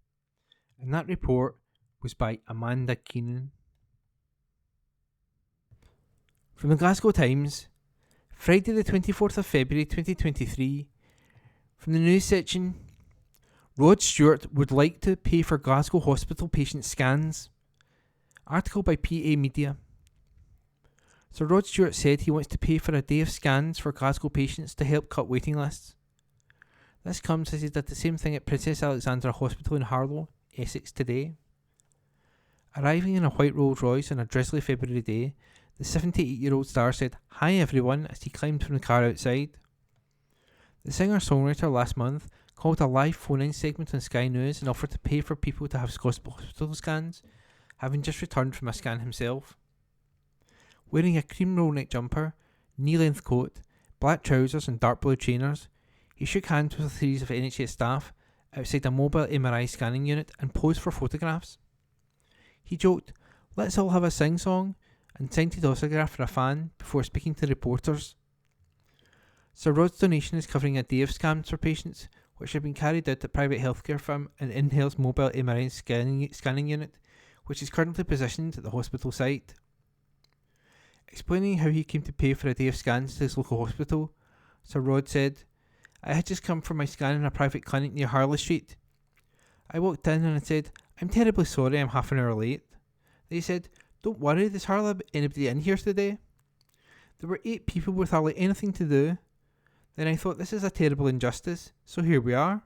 And that report was by Amanda Keenan. From the Glasgow Times, Friday the 24th of February 2023, from the news section, Rod Stewart would like to pay for Glasgow hospital patient scans. Article by PA Media. Sir Rod Stewart said he wants to pay for a day of scans for Glasgow patients to help cut waiting lists. This comes as he did the same thing at Princess Alexandra Hospital in Harlow, Essex today. Arriving in a white Rolls Royce on a drizzly February day, the 78-year-old star said, "Hi everyone," as he climbed from the car outside. The singer-songwriter last month called a live phone-in segment on Sky News and offered to pay for people to have hospital scans, having just returned from a scan himself. Wearing a cream roll-neck jumper, knee-length coat, black trousers and dark blue trainers, he shook hands with a series of NHS staff outside a mobile MRI scanning unit and posed for photographs. He joked, "Let's all have a sing-song," and signed his autograph for a fan before speaking to reporters. Sir Rod's donation is covering a day of scans for patients, which have been carried out at private healthcare firm and in-house mobile MRI scanning unit, which is currently positioned at the hospital site. Explaining how he came to pay for a day of scans to his local hospital, Sir Rod said, "I had just come from my scan in a private clinic near Harley Street. I walked in and I said, 'I'm terribly sorry I'm half an hour late.' They said, 'Don't worry, there's hardly anybody in here today.' There were 8 people with hardly anything to do. Then I thought, this is a terrible injustice, so here we are."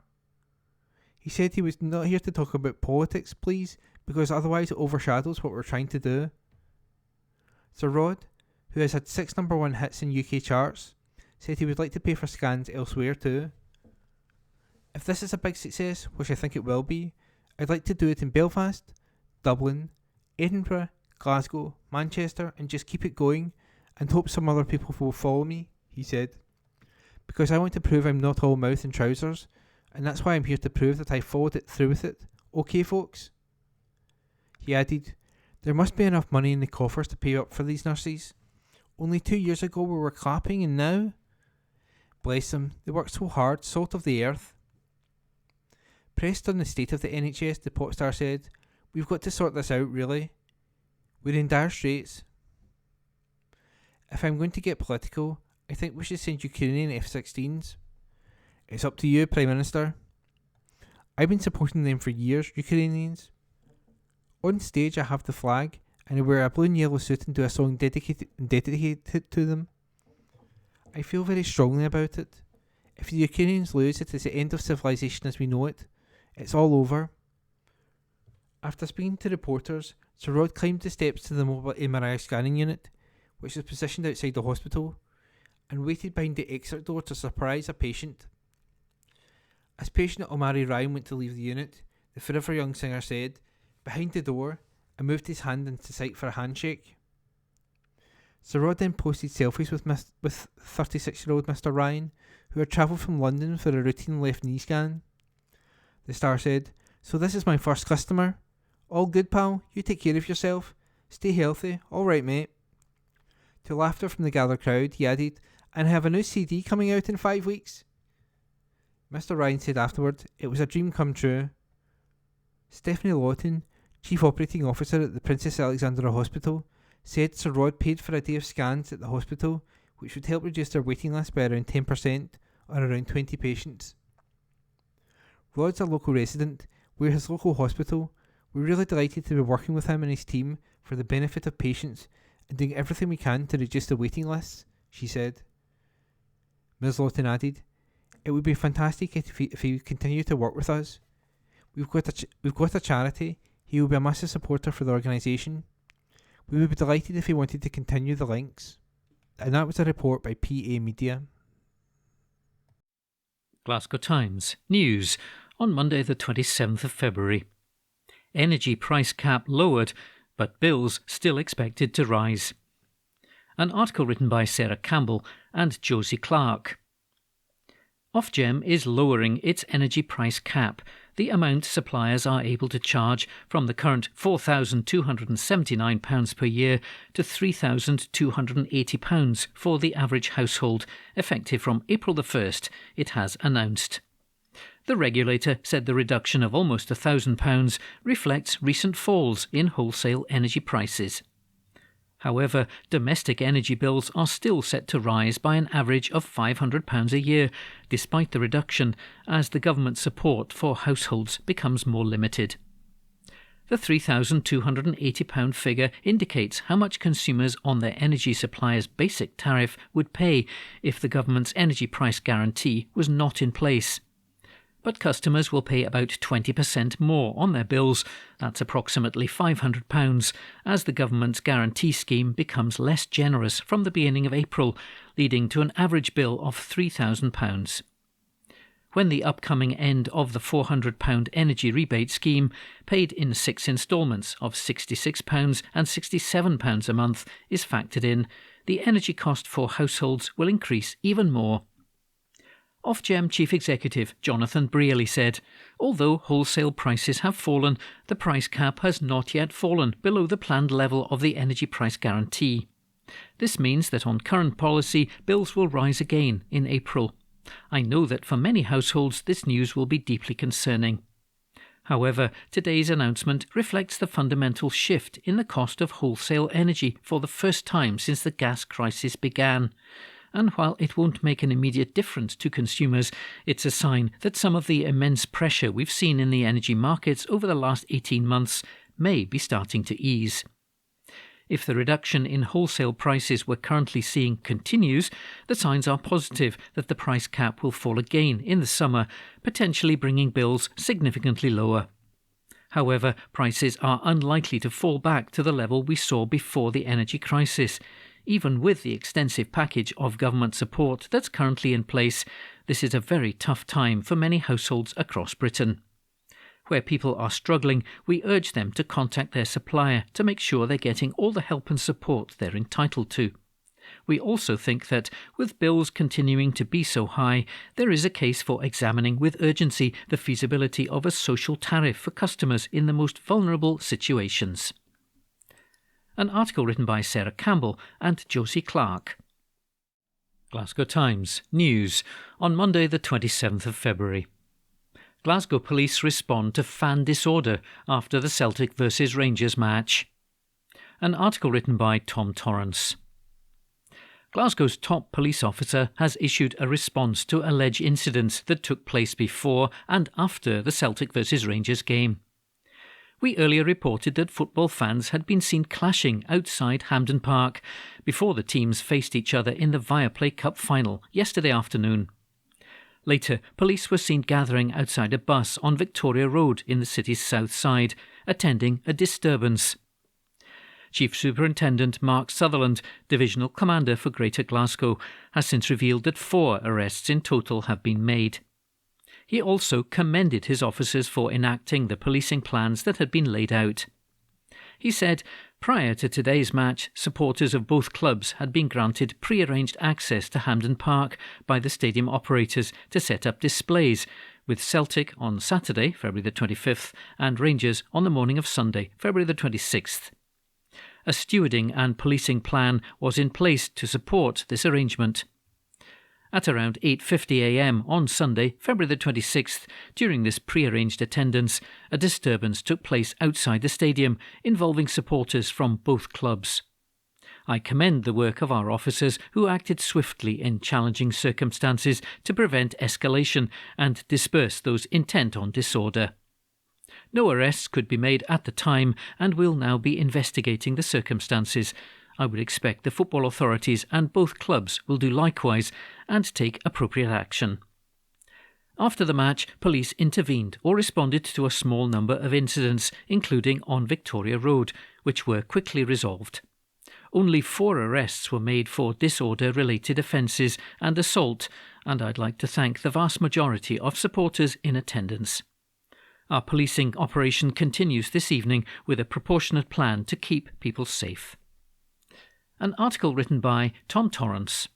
He said he was not here to talk about politics, please, because otherwise it overshadows what we're trying to do. Sir Rod, who has had 6 number 1 hits in UK charts, said he would like to pay for scans elsewhere too. "If this is a big success, which I think it will be, I'd like to do it in Belfast, Dublin, Edinburgh, Glasgow, Manchester, and just keep it going and hope some other people will follow me," he said. "Because I want to prove I'm not all mouth and trousers, and that's why I'm here to prove that I followed it through with it. Okay, folks?" He added, "There must be enough money in the coffers to pay up for these nurses. Only 2 years ago we were clapping, and now..." Bless them, they work so hard, salt of the earth. Pressed on the state of the NHS, the pop star said, "We've got to sort this out, really. We're in dire straits. If I'm going to get political, I think we should send Ukrainian F-16s. It's up to you, Prime Minister. I've been supporting them for years, Ukrainians. On stage I have the flag, and I wear a blue and yellow suit and do a song dedicated to them. I feel very strongly about it. If the Ukrainians lose, it is the end of civilization as we know it. It's all over." After speaking to reporters, Sir Rod climbed the steps to the mobile MRI scanning unit, which was positioned outside the hospital, and waited behind the exit door to surprise a patient. As patient Omari Ryan went to leave the unit, the forever young singer said, behind the door, and moved his hand into sight for a handshake. Sir Rod then posted selfies with 36-year-old Mr. Ryan, who had travelled from London for a routine left knee scan. The star said, "So this is my first customer. All good, pal? You take care of yourself. Stay healthy. All right, mate." To laughter from the gathered crowd, he added, "And I have a new CD coming out in 5 weeks." Mr. Ryan said afterward, "It was a dream come true." Stephanie Lawton, Chief Operating Officer at the Princess Alexandra Hospital, said Sir Rod paid for a day of scans at the hospital, which would help reduce their waiting list by around 10%, or around 20 patients. "Rod's a local resident. We're his local hospital. We're really delighted to be working with him and his team for the benefit of patients and doing everything we can to reduce the waiting lists, she said. Ms Lawton added, "It would be fantastic if you continue to work with us. We've got a charity. He will be a massive supporter for the organisation. We would be delighted if he wanted to continue the links." And that was a report by PA Media. Glasgow Times News on Monday the 27th of February. Energy price cap lowered, but bills still expected to rise. An article written by Sarah Campbell and Josie Clark. Ofgem is lowering its energy price cap, the amount suppliers are able to charge, from the current £4,279 per year to £3,280 for the average household, effective from April the 1st, it has announced. The regulator said the reduction of almost £1,000 reflects recent falls in wholesale energy prices. However, domestic energy bills are still set to rise by an average of £500 a year, despite the reduction, as the government support for households becomes more limited. The £3,280 figure indicates how much consumers on their energy supplier's basic tariff would pay if the government's energy price guarantee was not in place. But customers will pay about 20% more on their bills, that's approximately £500, as the government's guarantee scheme becomes less generous from the beginning of April, leading to an average bill of £3,000. When the upcoming end of the £400 energy rebate scheme, paid in 6 instalments of £66 and £67 a month, is factored in, the energy cost for households will increase even more. Ofgem Chief Executive Jonathan Brearley said, "Although wholesale prices have fallen, the price cap has not yet fallen below the planned level of the energy price guarantee. This means that on current policy, bills will rise again in April. I know that for many households this news will be deeply concerning." However, today's announcement reflects the fundamental shift in the cost of wholesale energy for the first time since the gas crisis began. And while it won't make an immediate difference to consumers, it's a sign that some of the immense pressure we've seen in the energy markets over the last 18 months may be starting to ease. If the reduction in wholesale prices we're currently seeing continues, the signs are positive that the price cap will fall again in the summer, potentially bringing bills significantly lower. However, prices are unlikely to fall back to the level we saw before the energy crisis. Even with the extensive package of government support that's currently in place, this is a very tough time for many households across Britain. Where people are struggling, we urge them to contact their supplier to make sure they're getting all the help and support they're entitled to. We also think that, with bills continuing to be so high, there is a case for examining with urgency the feasibility of a social tariff for customers in the most vulnerable situations. An article written by Sarah Campbell and Josie Clark. Glasgow Times News on Monday the 27th of February. Glasgow police respond to fan disorder after the Celtic vs Rangers match. An article written by Tom Torrance. Glasgow's top police officer has issued a response to alleged incidents that took place before and after the Celtic vs Rangers game. We earlier reported that football fans had been seen clashing outside Hampden Park before the teams faced each other in the Viaplay Cup final yesterday afternoon. Later, police were seen gathering outside a bus on Victoria Road in the city's south side, attending a disturbance. Chief Superintendent Mark Sutherland, Divisional Commander for Greater Glasgow, has since revealed that 4 arrests in total have been made. He also commended his officers for enacting the policing plans that had been laid out. He said, prior to today's match, supporters of both clubs had been granted pre-arranged access to Hampden Park by the stadium operators to set up displays, with Celtic on Saturday, February the 25th, and Rangers on the morning of Sunday, February the 26th. A stewarding and policing plan was in place to support this arrangement. At around 8:50 a.m. on Sunday, February the 26th, during this pre-arranged attendance, a disturbance took place outside the stadium involving supporters from both clubs. I commend the work of our officers who acted swiftly in challenging circumstances to prevent escalation and disperse those intent on disorder. No arrests could be made at the time, and we'll now be investigating the circumstances. I would expect the football authorities and both clubs will do likewise and take appropriate action. After the match, police intervened or responded to a small number of incidents, including on Victoria Road, which were quickly resolved. Only 4 arrests were made for disorder-related offences and assault, and I'd like to thank the vast majority of supporters in attendance. Our policing operation continues this evening with a proportionate plan to keep people safe. An article written by Tom Torrance.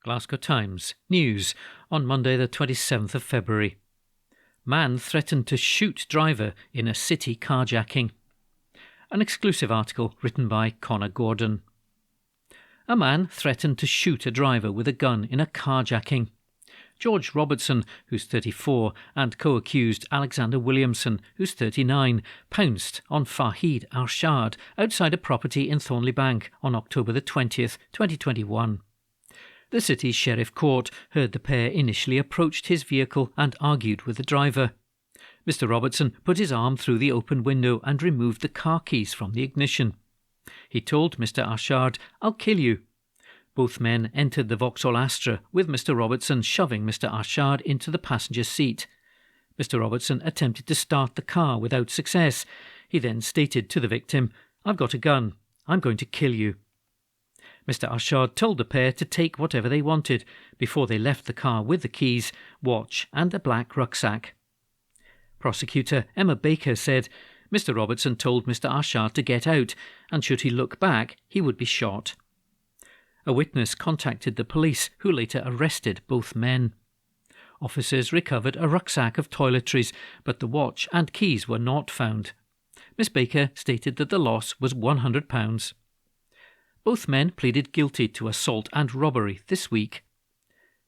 Glasgow Times News on Monday the 27th of February. Man threatened to shoot driver in a city carjacking. An exclusive article written by Connor Gordon. A man threatened to shoot a driver with a gun in a carjacking. George Robertson, who's 34, and co-accused Alexander Williamson, who's 39, pounced on Fahid Arshad outside a property in Thornley Bank on October the 20th, 2021. The city's sheriff court heard the pair initially approached his vehicle and argued with the driver. Mr. Robertson put his arm through the open window and removed the car keys from the ignition. He told Mr. Arshad, "I'll kill you." Both men entered the Vauxhall Astra, with Mr. Robertson shoving Mr. Arshad into the passenger seat. Mr. Robertson attempted to start the car without success. He then stated to the victim, "I've got a gun. I'm going to kill you." Mr. Arshad told the pair to take whatever they wanted before they left the car with the keys, watch and a black rucksack. Prosecutor Emma Baker said, Mr. Robertson told Mr. Arshad to get out, and should he look back, he would be shot. A witness contacted the police, who later arrested both men. Officers recovered a rucksack of toiletries, but the watch and keys were not found. Miss Baker stated that the loss was £100. Both men pleaded guilty to assault and robbery this week.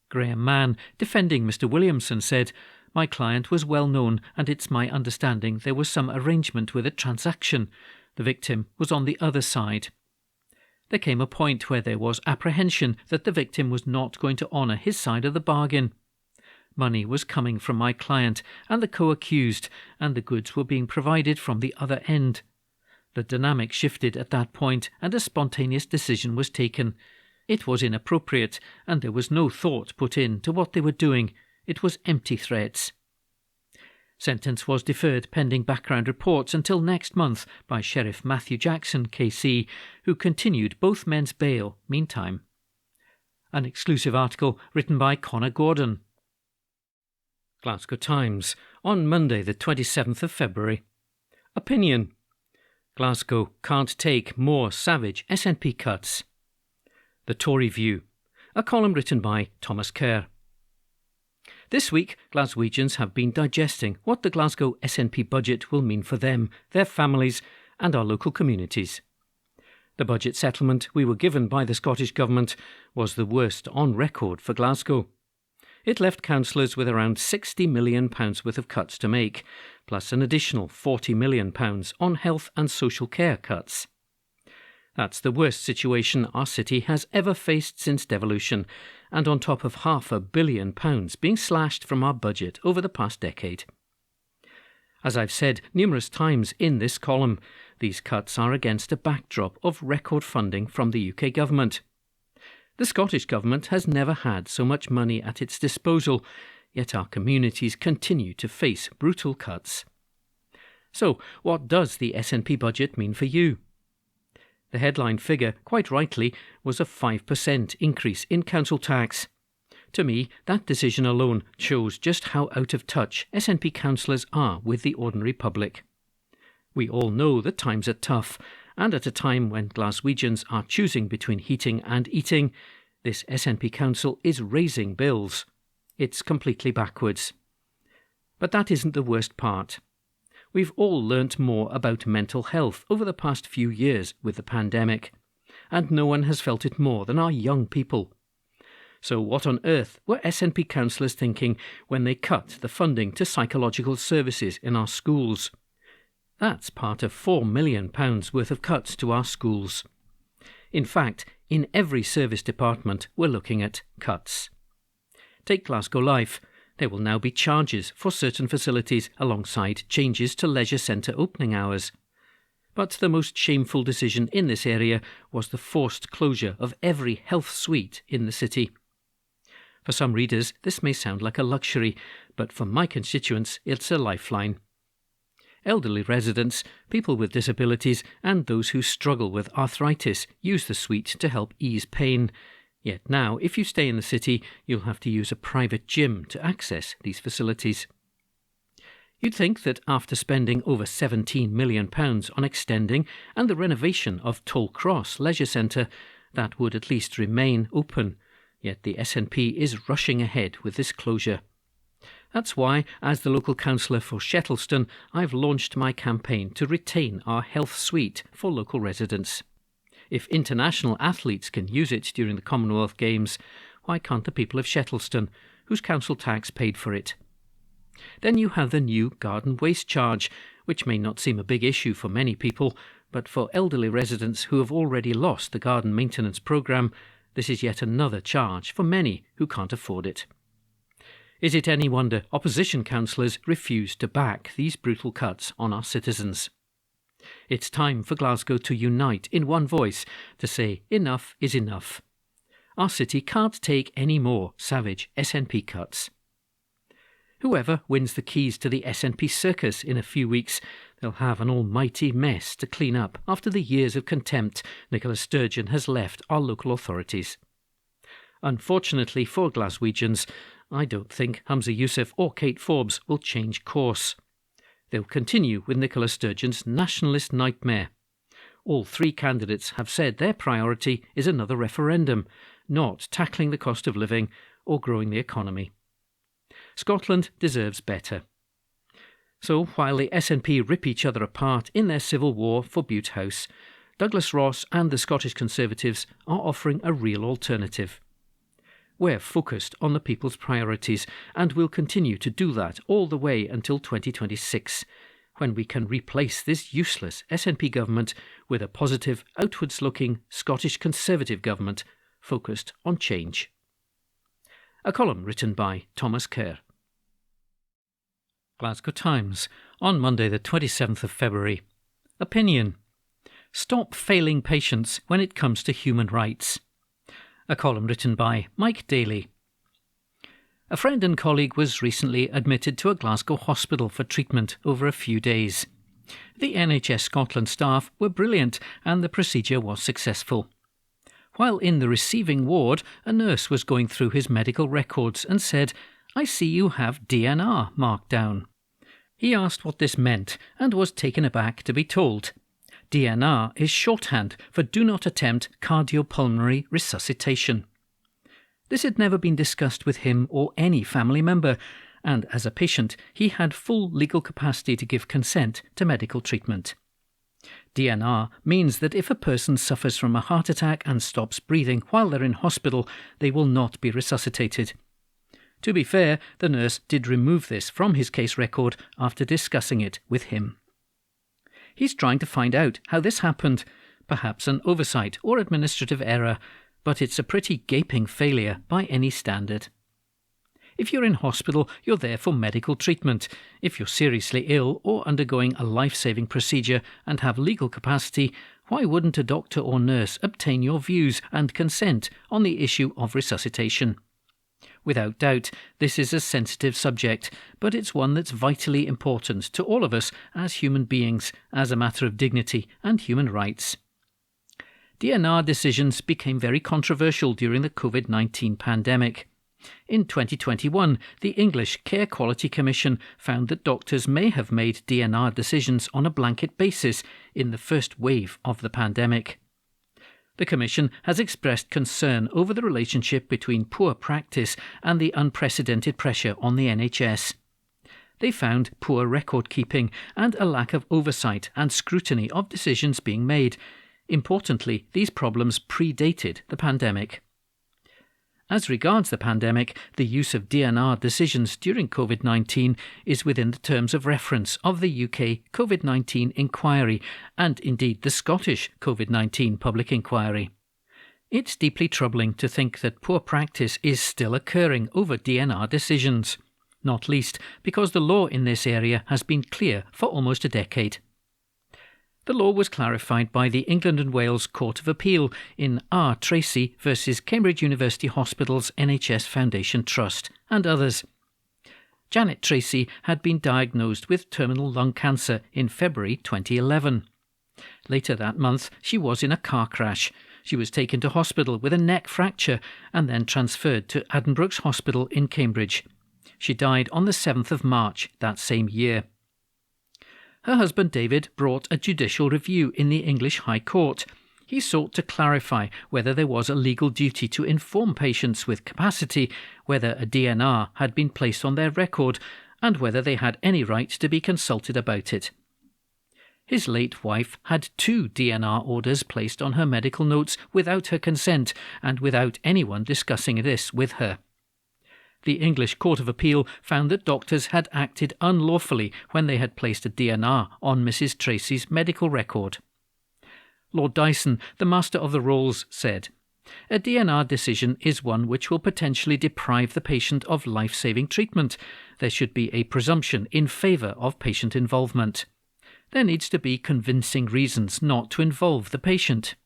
Graham Mann, defending Mr. Williamson, said, "My client was well known, and it's my understanding there was some arrangement with a transaction. The victim was on the other side." There came a point where there was apprehension that the victim was not going to honour his side of the bargain. Money was coming from my client and the co-accused, and the goods were being provided from the other end. The dynamic shifted at that point, and a spontaneous decision was taken. It was inappropriate, and there was no thought put into what they were doing. It was empty threats. Sentence was deferred pending background reports until next month by Sheriff Matthew Jackson, KC, who continued both men's bail meantime. An exclusive article written by Connor Gordon. Glasgow Times on Monday the 27th of February. Opinion. Glasgow can't take more savage SNP cuts. The Tory View. A column written by Thomas Kerr. This week, Glaswegians have been digesting what the Glasgow SNP budget will mean for them, their families and our local communities. The budget settlement we were given by the Scottish Government was the worst on record for Glasgow. It left councillors with around £60 million worth of cuts to make, plus an additional £40 million on health and social care cuts. That's the worst situation our city has ever faced since devolution, and on top of £500 million being slashed from our budget over the past decade. As I've said numerous times in this column, these cuts are against a backdrop of record funding from the UK Government. The Scottish Government has never had so much money at its disposal, yet our communities continue to face brutal cuts. So, what does the SNP budget mean for you? The headline figure, quite rightly, was a 5% increase in council tax. To me, that decision alone shows just how out of touch SNP councillors are with the ordinary public. We all know that times are tough, and at a time when Glaswegians are choosing between heating and eating, this SNP council is raising bills. It's completely backwards. But that isn't the worst part. We've all learnt more about mental health over the past few years with the pandemic, and no one has felt it more than our young people. So what on earth were SNP councillors thinking when they cut the funding to psychological services in our schools? That's part of £4 million worth of cuts to our schools. In fact, in every service department we're looking at cuts. Take Glasgow Life. There will now be charges for certain facilities alongside changes to leisure centre opening hours. But the most shameful decision in this area was the forced closure of every health suite in the city. For some readers, this may sound like a luxury, but for my constituents, it's a lifeline. Elderly residents, people with disabilities, and those who struggle with arthritis use the suite to help ease pain. Yet now, if you stay in the city, you'll have to use a private gym to access these facilities. You'd think that after spending over £17 million on extending and the renovation of Toll Cross Leisure Centre, that would at least remain open. Yet the SNP is rushing ahead with this closure. That's why, as the local councillor for Shettleston, I've launched my campaign to retain our health suite for local residents. If international athletes can use it during the Commonwealth Games, why can't the people of Shettleston, whose council tax paid for it? Then you have the new garden waste charge, which may not seem a big issue for many people, but for elderly residents who have already lost the garden maintenance programme, this is yet another charge for many who can't afford it. Is it any wonder opposition councillors refuse to back these brutal cuts on our citizens? It's time for Glasgow to unite in one voice to say enough is enough. Our city can't take any more savage SNP cuts. Whoever wins the keys to the SNP circus in a few weeks, they'll have an almighty mess to clean up after the years of contempt Nicola Sturgeon has left our local authorities. Unfortunately for Glaswegians, I don't think Humza Yousaf or Kate Forbes will change course. They'll continue with Nicola Sturgeon's nationalist nightmare. All three candidates have said their priority is another referendum, not tackling the cost of living or growing the economy. Scotland deserves better. So while the SNP rip each other apart in their civil war for Bute House, Douglas Ross and the Scottish Conservatives are offering a real alternative. We're focused on the people's priorities and will continue to do that all the way until 2026, when we can replace this useless SNP government with a positive, outwards-looking Scottish Conservative government focused on change. A column written by Thomas Kerr. Glasgow Times, on Monday the 27th of February. Opinion: Stop failing patients when it comes to human rights. A column written by Mike Daly. A friend and colleague was recently admitted to a Glasgow hospital for treatment over a few days. The NHS Scotland staff were brilliant and the procedure was successful. While in the receiving ward, a nurse was going through his medical records and said, "I see you have DNR marked down." He asked what this meant and was taken aback to be told. DNR is shorthand for Do Not Attempt Cardiopulmonary Resuscitation. This had never been discussed with him or any family member, and as a patient, he had full legal capacity to give consent to medical treatment. DNR means that if a person suffers from a heart attack and stops breathing while they're in hospital, they will not be resuscitated. To be fair, the nurse did remove this from his case record after discussing it with him. He's trying to find out how this happened, perhaps an oversight or administrative error, but it's a pretty gaping failure by any standard. If you're in hospital, you're there for medical treatment. If you're seriously ill or undergoing a life-saving procedure and have legal capacity, why wouldn't a doctor or nurse obtain your views and consent on the issue of resuscitation? Without doubt, this is a sensitive subject, but it's one that's vitally important to all of us as human beings, as a matter of dignity and human rights. DNR decisions became very controversial during the COVID-19 pandemic. In 2021, the English Care Quality Commission found that doctors may have made DNR decisions on a blanket basis in the first wave of the pandemic. The Commission has expressed concern over the relationship between poor practice and the unprecedented pressure on the NHS. They found poor record keeping and a lack of oversight and scrutiny of decisions being made. Importantly, these problems predated the pandemic. As regards the pandemic, the use of DNR decisions during COVID-19 is within the terms of reference of the UK COVID-19 inquiry and indeed the Scottish COVID-19 public inquiry. It's deeply troubling to think that poor practice is still occurring over DNR decisions, not least because the law in this area has been clear for almost a decade. The law was clarified by the England and Wales Court of Appeal in R. Tracy v Cambridge University Hospitals NHS Foundation Trust and others. Janet Tracy had been diagnosed with terminal lung cancer in February 2011. Later that month, she was in a car crash. She was taken to hospital with a neck fracture and then transferred to Addenbrooke's Hospital in Cambridge. She died on the 7th of March that same year. Her husband David brought a judicial review in the English High Court. He sought to clarify whether there was a legal duty to inform patients with capacity, whether a DNR had been placed on their record, and whether they had any right to be consulted about it. His late wife had 2 DNR orders placed on her medical notes without her consent and without anyone discussing this with her. The English Court of Appeal found that doctors had acted unlawfully when they had placed a DNR on Mrs. Tracy's medical record. Lord Dyson, the Master of the Rolls, said, "A DNR decision is one which will potentially deprive the patient of life-saving treatment. There should be a presumption in favour of patient involvement. There needs to be convincing reasons not to involve the patient."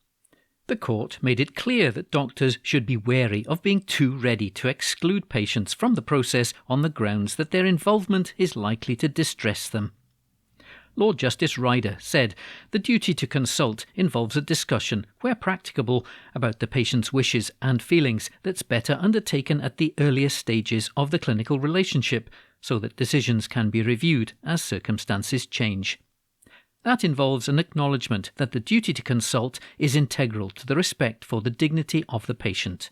The court made it clear that doctors should be wary of being too ready to exclude patients from the process on the grounds that their involvement is likely to distress them. Lord Justice Ryder said the duty to consult involves a discussion, where practicable, about the patient's wishes and feelings that's better undertaken at the earliest stages of the clinical relationship, so that decisions can be reviewed as circumstances change. That involves an acknowledgement that the duty to consult is integral to the respect for the dignity of the patient.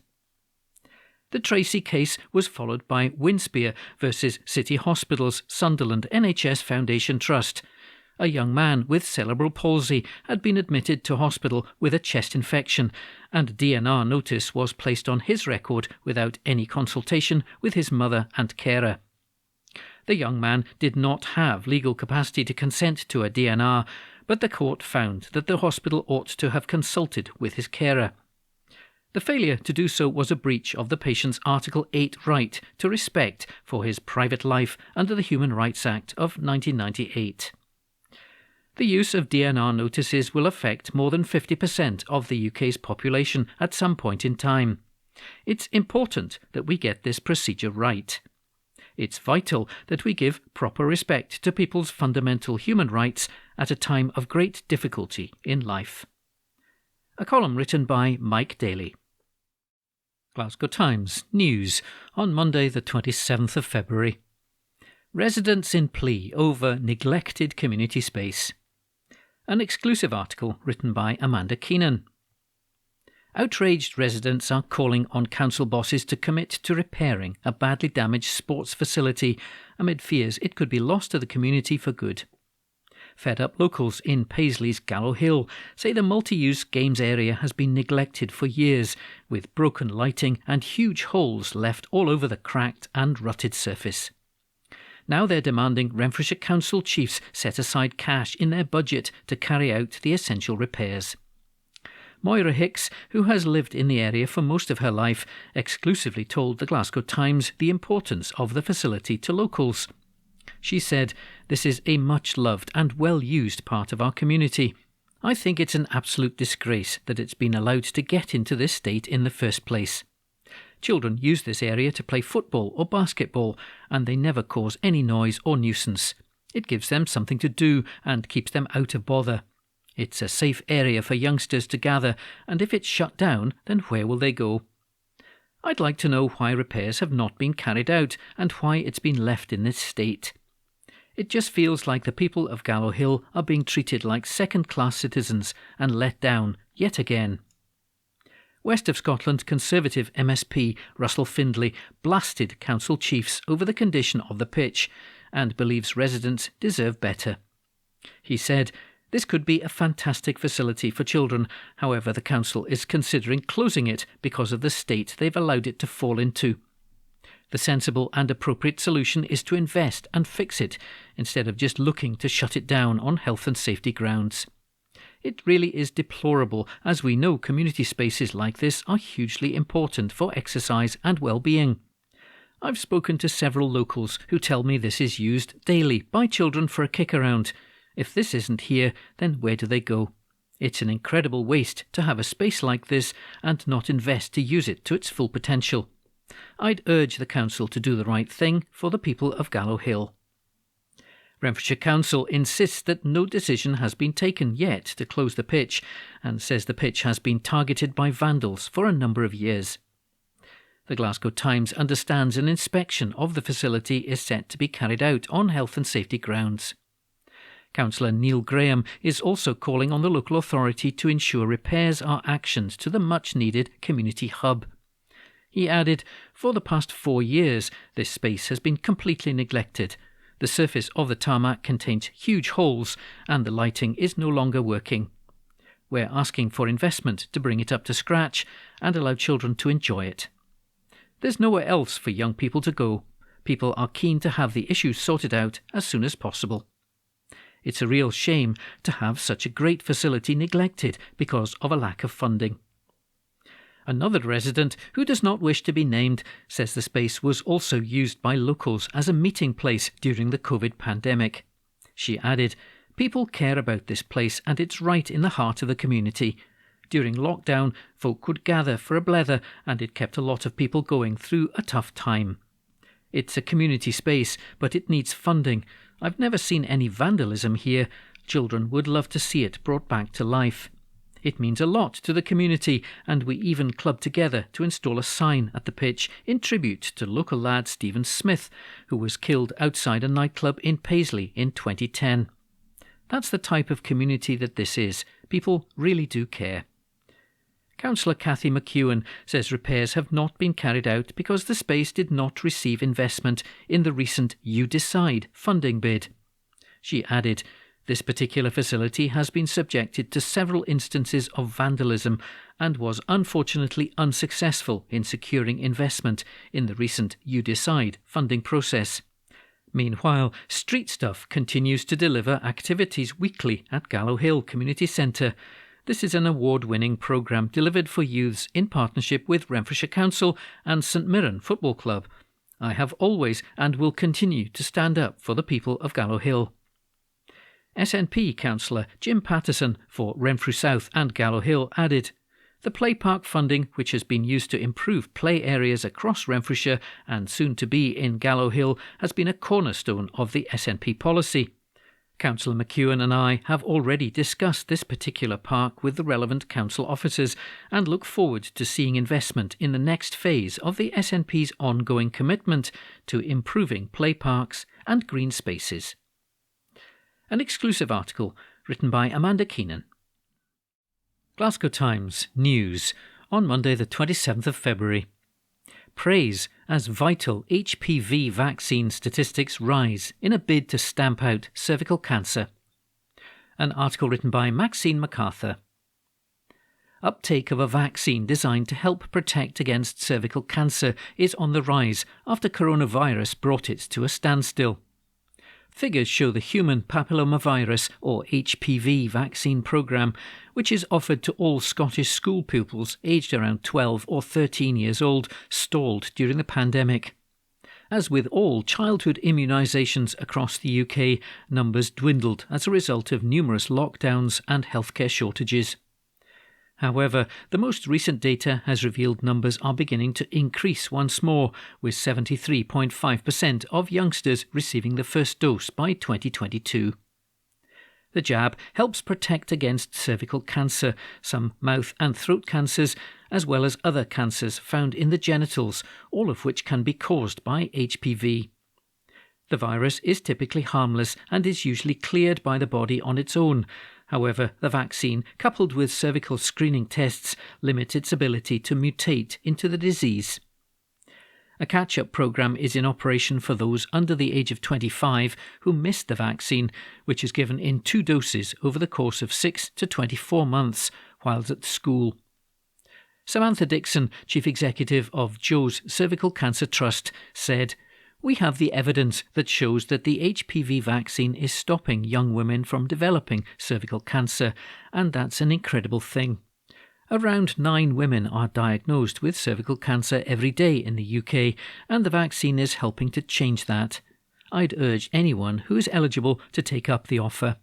The Tracy case was followed by Winspear v City Hospitals Sunderland NHS Foundation Trust. A young man with cerebral palsy had been admitted to hospital with a chest infection, and a DNR notice was placed on his record without any consultation with his mother and carer. The young man did not have legal capacity to consent to a DNR, but the court found that the hospital ought to have consulted with his carer. The failure to do so was a breach of the patient's Article 8 right to respect for his private life under the Human Rights Act of 1998. The use of DNR notices will affect more than 50% of the UK's population at some point in time. It's important that we get this procedure right. It's vital that we give proper respect to people's fundamental human rights at a time of great difficulty in life. A column written by Mike Daly. Glasgow Times News on Monday the 27th of February. Residents in plea over neglected community space. An exclusive article written by Amanda Keenan. Outraged residents are calling on council bosses to commit to repairing a badly damaged sports facility amid fears it could be lost to the community for good. Fed-up locals in Paisley's Gallow Hill say the multi-use games area has been neglected for years, with broken lighting and huge holes left all over the cracked and rutted surface. Now they're demanding Renfrewshire Council chiefs set aside cash in their budget to carry out the essential repairs. Moira Hicks, who has lived in the area for most of her life, exclusively told the Glasgow Times the importance of the facility to locals. She said, "This is a much-loved and well-used part of our community. I think it's an absolute disgrace that it's been allowed to get into this state in the first place. Children use this area to play football or basketball, and they never cause any noise or nuisance. It gives them something to do and keeps them out of bother. It's a safe area for youngsters to gather, and if it's shut down, then where will they go? I'd like to know why repairs have not been carried out and why it's been left in this state. It just feels like the people of Gallow Hill are being treated like second-class citizens and let down yet again." West of Scotland Conservative MSP Russell Findlay blasted council chiefs over the condition of the pitch and believes residents deserve better. He said, "This could be a fantastic facility for children, however the council is considering closing it because of the state they've allowed it to fall into. The sensible and appropriate solution is to invest and fix it, instead of just looking to shut it down on health and safety grounds. It really is deplorable, as we know community spaces like this are hugely important for exercise and well-being. I've spoken to several locals who tell me this is used daily by children for a kick-around. If this isn't here, then where do they go? It's an incredible waste to have a space like this and not invest to use it to its full potential. I'd urge the council to do the right thing for the people of Gallow Hill. Renfrewshire Council insists that no decision has been taken yet to close the pitch and says the pitch has been targeted by vandals for a number of years. The Glasgow Times understands an inspection of the facility is set to be carried out on health and safety grounds. Councillor Neil Graham is also calling on the local authority to ensure repairs are actioned to the much-needed community hub. He added, "For the past 4 years, this space has been completely neglected. The surface of the tarmac contains huge holes and the lighting is no longer working. We're asking for investment to bring it up to scratch and allow children to enjoy it. There's nowhere else for young people to go. People are keen to have the issues sorted out as soon as possible. It's a real shame to have such a great facility neglected because of a lack of funding." Another resident, who does not wish to be named, says the space was also used by locals as a meeting place during the COVID pandemic. She added, "People care about this place and it's right in the heart of the community. During lockdown, folk would gather for a blether and it kept a lot of people going through a tough time. It's a community space, but it needs funding. I've never seen any vandalism here. Children would love to see it brought back to life. It means a lot to the community, and we even clubbed together to install a sign at the pitch in tribute to local lad Stephen Smith, who was killed outside a nightclub in Paisley in 2010. That's the type of community that this is. People really do care." Councillor Cathy McEwen says repairs have not been carried out because the space did not receive investment in the recent You Decide funding bid. She added, "This particular facility has been subjected to several instances of vandalism and was unfortunately unsuccessful in securing investment in the recent You Decide funding process. Meanwhile, Street Stuff continues to deliver activities weekly at Gallow Hill Community Centre. This is an award-winning programme delivered for youths in partnership with Renfrewshire Council and St Mirren Football Club. I have always and will continue to stand up for the people of Gallow Hill." SNP councillor Jim Patterson for Renfrew South and Gallow Hill added, "The play park funding, which has been used to improve play areas across Renfrewshire and soon to be in Gallow Hill, has been a cornerstone of the SNP policy. Councillor McEwen and I have already discussed this particular park with the relevant council officers and look forward to seeing investment in the next phase of the SNP's ongoing commitment to improving play parks and green spaces." An exclusive article written by Amanda Keenan. Glasgow Times News on Monday the 27th of February. Praise as vital HPV vaccine statistics rise in a bid to stamp out cervical cancer. An article written by Maxine MacArthur. Uptake of a vaccine designed to help protect against cervical cancer is on the rise after coronavirus brought it to a standstill. Figures show the human papillomavirus, or HPV, vaccine programme, which is offered to all Scottish school pupils aged around 12 or 13 years old, stalled during the pandemic. As with all childhood immunisations across the UK, numbers dwindled as a result of numerous lockdowns and healthcare shortages. However, the most recent data has revealed numbers are beginning to increase once more, with 73.5% of youngsters receiving the first dose by 2022. The jab helps protect against cervical cancer, some mouth and throat cancers, as well as other cancers found in the genitals, all of which can be caused by HPV. The virus is typically harmless and is usually cleared by the body on its own. However, the vaccine, coupled with cervical screening tests, limit its ability to mutate into the disease. A catch-up programme is in operation for those under the age of 25 who missed the vaccine, which is given in 2 doses over the course of 6 to 24 months whilst at school. Samantha Dixon, Chief Executive of Joe's Cervical Cancer Trust, said, "We have the evidence that shows that the HPV vaccine is stopping young women from developing cervical cancer, and that's an incredible thing. Around 9 women are diagnosed with cervical cancer every day in the UK, and the vaccine is helping to change that. I'd urge anyone who is eligible to take up the offer.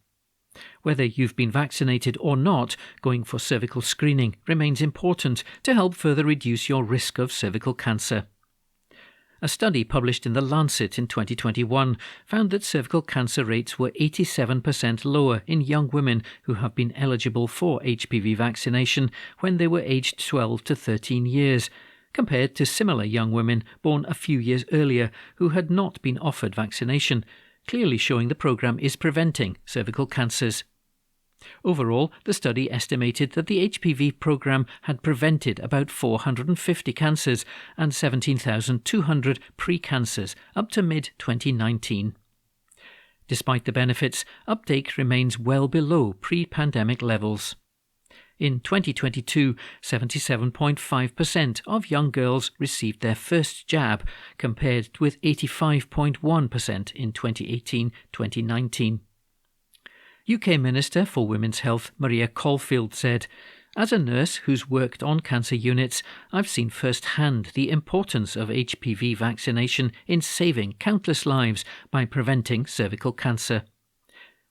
Whether you've been vaccinated or not, going for cervical screening remains important to help further reduce your risk of cervical cancer. A study published in The Lancet in 2021 found that cervical cancer rates were 87% lower in young women who have been eligible for HPV vaccination when they were aged 12 to 13 years, compared to similar young women born a few years earlier who had not been offered vaccination, clearly showing the programme is preventing cervical cancers. Overall, the study estimated that the HPV programme had prevented about 450 cancers and 17,200 pre-cancers up to mid-2019. Despite the benefits, uptake remains well below pre-pandemic levels. In 2022, 77.5% of young girls received their first jab, compared with 85.1% in 2018-2019. UK Minister for Women's Health Maria Caulfield said, "As a nurse who's worked on cancer units, I've seen firsthand the importance of HPV vaccination in saving countless lives by preventing cervical cancer.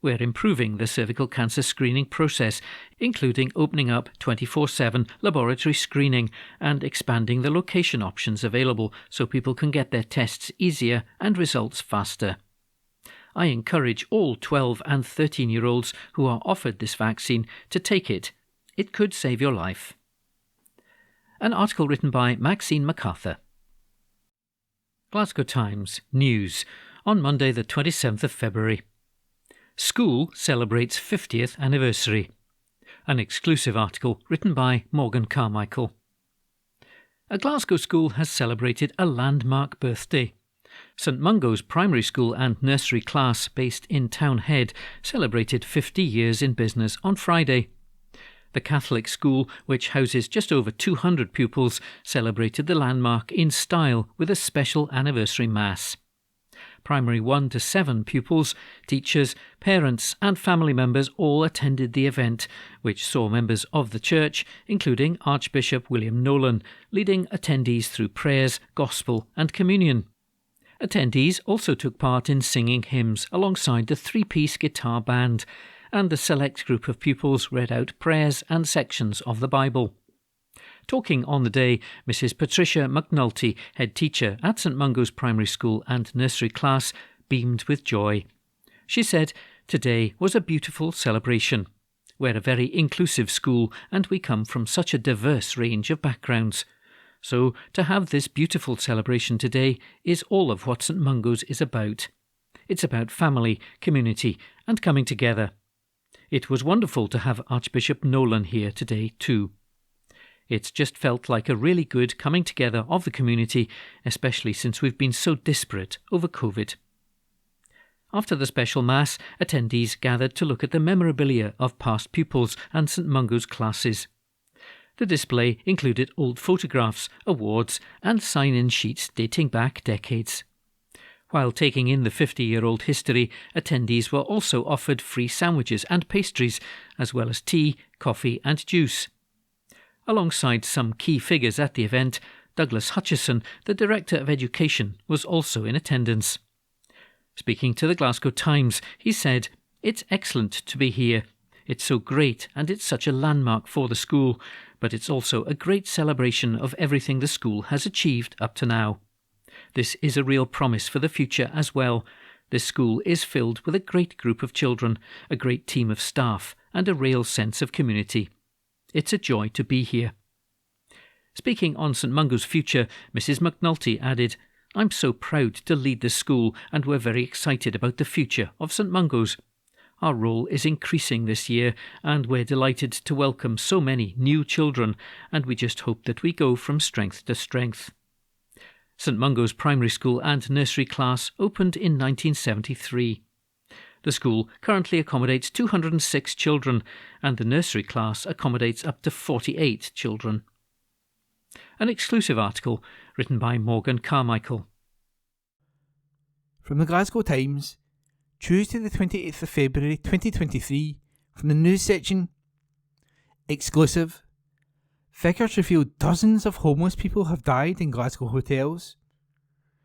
We're improving the cervical cancer screening process, including opening up 24/7 laboratory screening and expanding the location options available so people can get their tests easier and results faster. I encourage all 12 and 13-year-olds who are offered this vaccine to take it. It could save your life." An article written by Maxine MacArthur. Glasgow Times News on Monday the 27th of February. School celebrates 50th anniversary. An exclusive article written by Morgan Carmichael. A Glasgow school has celebrated a landmark birthday. St Mungo's primary school and nursery class based in Townhead celebrated 50 years in business on Friday. The Catholic school, which houses just over 200 pupils, celebrated the landmark in style with a special anniversary mass. Primary 1 to 7 pupils, teachers, parents and family members all attended the event, which saw members of the church, including Archbishop William Nolan, leading attendees through prayers, gospel and communion. Attendees also took part in singing hymns alongside the three-piece guitar band, and the select group of pupils read out prayers and sections of the Bible. Talking on the day, Mrs Patricia McNulty, head teacher at St Mungo's primary school and nursery class, beamed with joy. She said, "Today was a beautiful celebration. We're a very inclusive school and we come from such a diverse range of backgrounds. So to have this beautiful celebration today is all of what St Mungo's is about. It's about family, community and coming together. It was wonderful to have Archbishop Nolan here today too. It's just felt like a really good coming together of the community, especially since we've been so disparate over COVID." After the special Mass, attendees gathered to look at the memorabilia of past pupils and St Mungo's classes. The display included old photographs, awards and sign-in sheets dating back decades. While taking in the 50-year-old history, attendees were also offered free sandwiches and pastries, as well as tea, coffee and juice. Alongside some key figures at the event, Douglas Hutchison, the Director of Education, was also in attendance. Speaking to the Glasgow Times, he said, "It's excellent to be here. It's so great and it's such a landmark for the school, but it's also a great celebration of everything the school has achieved up to now. This is a real promise for the future as well. This school is filled with a great group of children, a great team of staff and a real sense of community. It's a joy to be here." Speaking on St Mungo's future, Mrs McNulty added, "I'm so proud to lead this school and we're very excited about the future of St Mungo's. Our role is increasing this year and we're delighted to welcome so many new children, and we just hope that we go from strength to strength." St Mungo's primary school and nursery class opened in 1973. The school currently accommodates 206 children and the nursery class accommodates up to 48 children. An exclusive article written by Morgan Carmichael. From the Glasgow Times, Tuesday the 28th of February 2023, from the news section. Exclusive. Figures reveal dozens of homeless people have died in Glasgow hotels.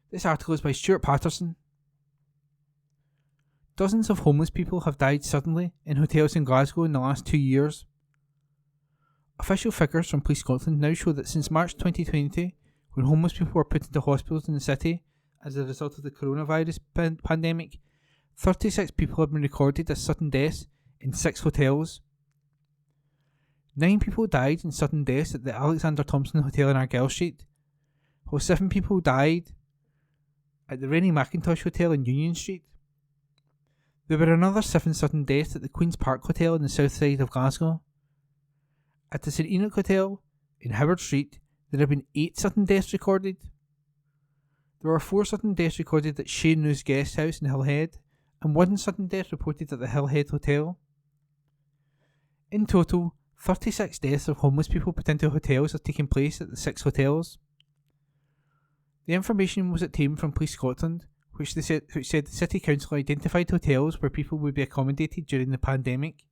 This article is by Stuart Patterson. Dozens of homeless people have died suddenly in hotels in Glasgow in the last 2 years. Official figures from Police Scotland now show that since March 2020, when homeless people were put into hospitals in the city as a result of the coronavirus pandemic, 36 people have been recorded as sudden deaths in 6 hotels. 9 people died in sudden deaths at the Alexander Thompson Hotel in Argyll Street, while 7 people died at the Rennie Mackintosh Hotel in Union Street. There were another 7 sudden deaths at the Queen's Park Hotel in the south side of Glasgow. At the St Enoch Hotel in Howard Street, there have been 8 sudden deaths recorded. There were 4 sudden deaths recorded at Shane News Guest House in Hillhead, and 1 sudden death reported at the Hillhead Hotel. In total, 36 deaths of homeless people put into hotels have taken place at the 6 hotels. The information was obtained from Police Scotland, which said the City Council identified hotels where people would be accommodated during the pandemic.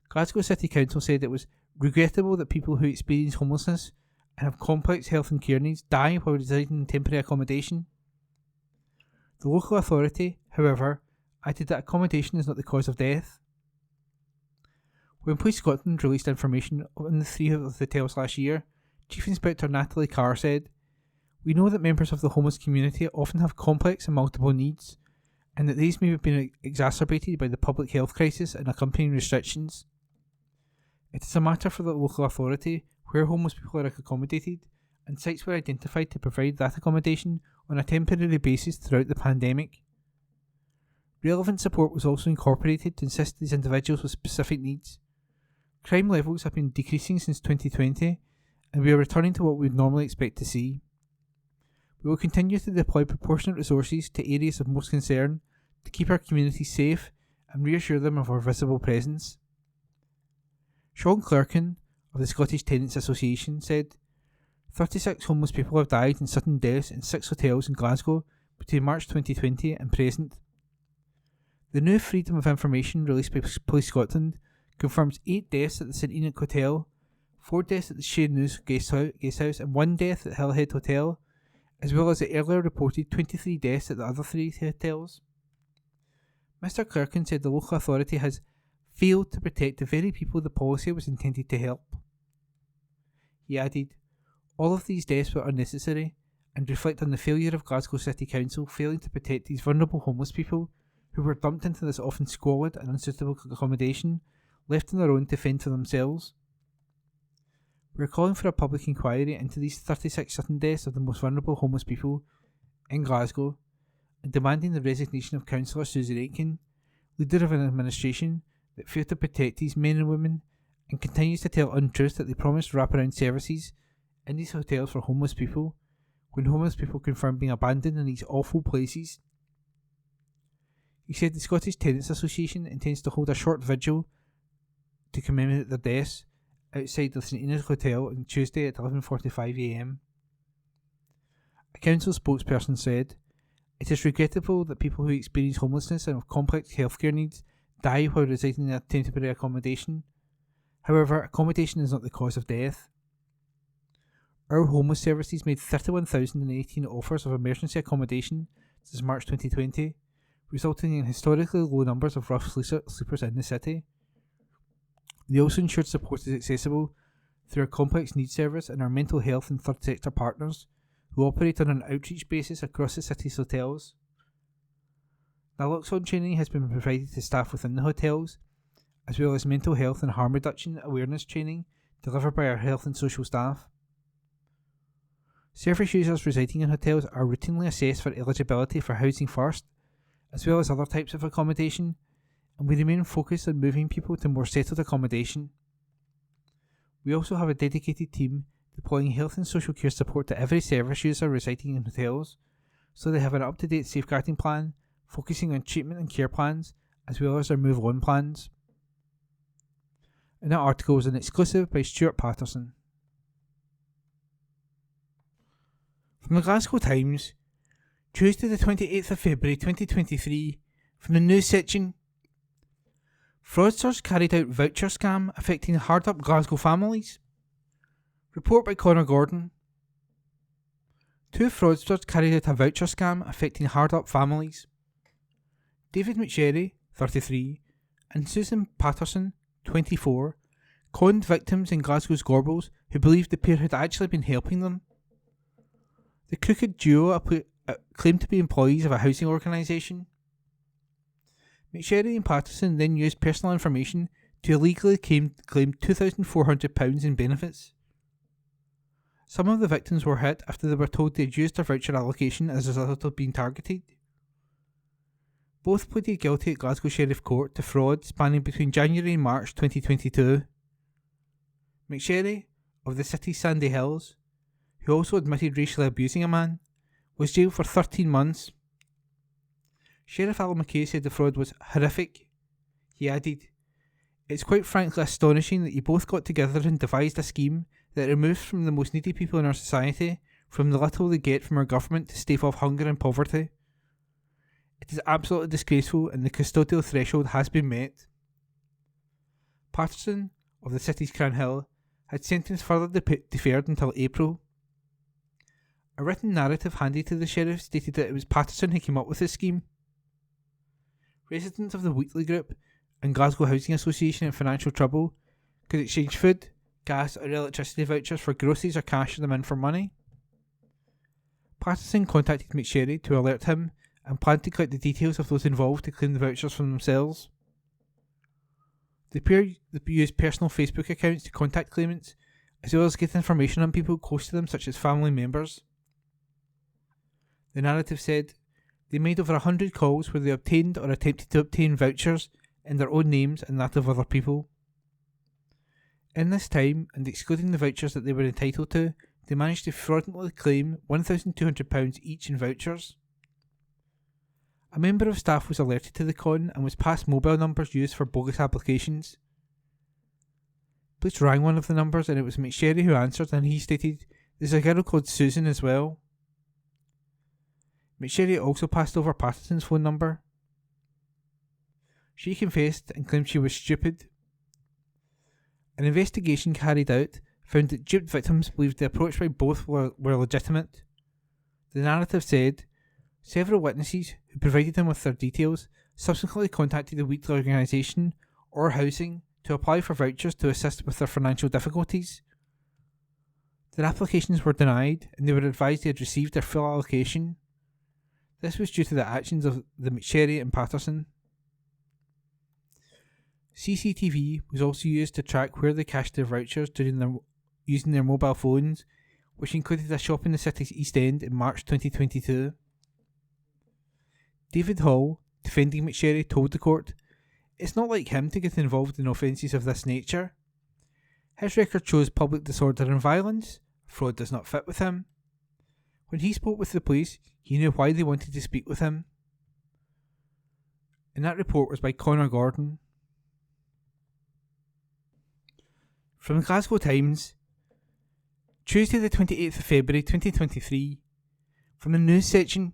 Glasgow City Council said it was regrettable that people who experience homelessness and have complex health and care needs die while residing in temporary accommodation. The local authority, however, added that accommodation is not the cause of death. When Police Scotland released information on the 3 hotels last year, Chief Inspector Natalie Carr said, "We know that members of the homeless community often have complex and multiple needs, and that these may have been exacerbated by the public health crisis and accompanying restrictions. It is a matter for the local authority where homeless people are accommodated, and sites were identified to provide that accommodation on a temporary basis throughout the pandemic. Relevant support was also incorporated to assist these individuals with specific needs. Crime levels have been decreasing since 2020, and we are returning to what we would normally expect to see. We will continue to deploy proportionate resources to areas of most concern to keep our communities safe and reassure them of our visible presence." Sean Clerkin of the Scottish Tenants Association said, 36 homeless people have died in sudden deaths in 6 hotels in Glasgow between March 2020 and present. The new Freedom of Information released by Police Scotland confirms 8 deaths at the St Enoch Hotel, 4 deaths at the Shane News Guest House and 1 death at Hillhead Hotel, as well as the earlier reported 23 deaths at the other 3 hotels. Mr Clerkin said the local authority has failed to protect the very people the policy was intended to help. He added, "All of these deaths were unnecessary and reflect on the failure of Glasgow City Council failing to protect these vulnerable homeless people who were dumped into this often squalid and unsuitable accommodation, left on their own to fend for themselves. We are calling for a public inquiry into these 36 sudden deaths of the most vulnerable homeless people in Glasgow and demanding the resignation of Councillor Susan Aitken, leader of an administration that failed to protect these men and women and continues to tell untruths that they promised wraparound services in these hotels for homeless people when homeless people confirm being abandoned in these awful places." He said the Scottish Tenants Association intends to hold a short vigil to commemorate their deaths outside the St Enoch Hotel on Tuesday at 11:45am. A council spokesperson said, "It is regrettable that people who experience homelessness and have complex healthcare needs die while residing in a temporary accommodation. However, accommodation is not the cause of death. Our homeless services made 31,018 offers of emergency accommodation since March 2020, resulting in historically low numbers of rough sleepers in the city. They also ensured support is accessible through our complex needs service and our mental health and third sector partners, who operate on an outreach basis across the city's hotels. Naloxone training has been provided to staff within the hotels, as well as mental health and harm reduction awareness training delivered by our health and social staff. Service users residing in hotels are routinely assessed for eligibility for Housing First, as well as other types of accommodation, and we remain focused on moving people to more settled accommodation. We also have a dedicated team deploying health and social care support to every service user residing in hotels, so they have an up-to-date safeguarding plan, focusing on treatment and care plans, as well as our move-on plans." And that article was an exclusive by Stuart Patterson. From the Glasgow Times, Tuesday the 28th of February 2023, from the news section, fraudsters carried out voucher scam affecting hard-up Glasgow families. Report by Connor Gordon. 2 fraudsters carried out a voucher scam affecting hard-up families. David McSherry, 33, and Susan Patterson, 24, conned victims in Glasgow's Gorbals who believed the pair had actually been helping them. The crooked duo claimed to be employees of a housing organisation. McSherry and Patterson then used personal information to illegally claim £2,400 in benefits. Some of the victims were hit after they were told they had used their voucher allocation as a result of being targeted. Both pleaded guilty at Glasgow Sheriff Court to fraud spanning between January and March 2022. McSherry, of the city's Sandy Hills, who also admitted racially abusing a man, was jailed for 13 months. Sheriff Alan McKay said the fraud was horrific. He added, "It's quite frankly astonishing that you both got together and devised a scheme that removes from the most needy people in our society from the little they get from our government to stave off hunger and poverty. It is absolutely disgraceful and the custodial threshold has been met." Patterson, of the city's Crown Hill, had sentence further deferred until April. A written narrative handed to the sheriff stated that it was Patterson who came up with this scheme. Residents of the Wheatley Group and Glasgow Housing Association in financial trouble could exchange food, gas or electricity vouchers for groceries or cash them in for money. Patterson contacted McSherry to alert him and planned to collect the details of those involved to claim the vouchers for themselves. The pair used personal Facebook accounts to contact claimants, as well as get information on people close to them such as family members. The narrative said they made over 100 calls where they obtained or attempted to obtain vouchers in their own names and that of other people. In this time, and excluding the vouchers that they were entitled to, they managed to fraudulently claim £1,200 each in vouchers. A member of staff was alerted to the con and was passed mobile numbers used for bogus applications. Police rang one of the numbers and it was McSherry who answered, and he stated, "There's a girl called Susan as well." McSherry also passed over Patterson's phone number. She confessed and claimed she was stupid. An investigation carried out found that duped victims believed the approach by both were legitimate. The narrative said, several witnesses who provided them with their details subsequently contacted the Wheatley organisation or housing to apply for vouchers to assist with their financial difficulties. Their applications were denied and they were advised they had received their full allocation. This was due to the actions of the McSherry and Patterson. CCTV was also used to track where they cashed their vouchers using their mobile phones, which included a shop in the city's East End in March 2022. David Hall, defending McSherry, told the court, "It's not like him to get involved in offences of this nature. His record shows public disorder and violence. Fraud does not fit with him. When he spoke with the police, he knew why they wanted to speak with him." And that report was by Connor Gordon. From the Glasgow Times, Tuesday the 28th of February 2023, from the news section,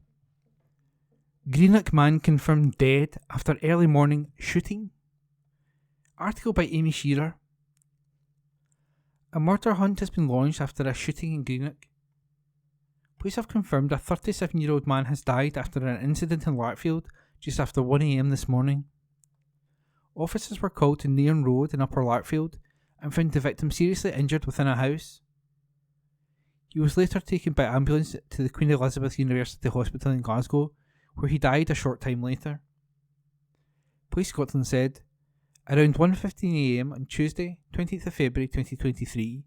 Greenock man confirmed dead after early morning shooting. Article by Amy Shearer. A murder hunt has been launched after a shooting in Greenock. Police have confirmed a 37-year-old man has died after an incident in Larkfield just after 1 a.m. this morning. Officers were called to Nairn Road in Upper Larkfield and found the victim seriously injured within a house. He was later taken by ambulance to the Queen Elizabeth University Hospital in Glasgow, where he died a short time later. Police Scotland said, around 1:15 a.m. on Tuesday, 20th of February 2023,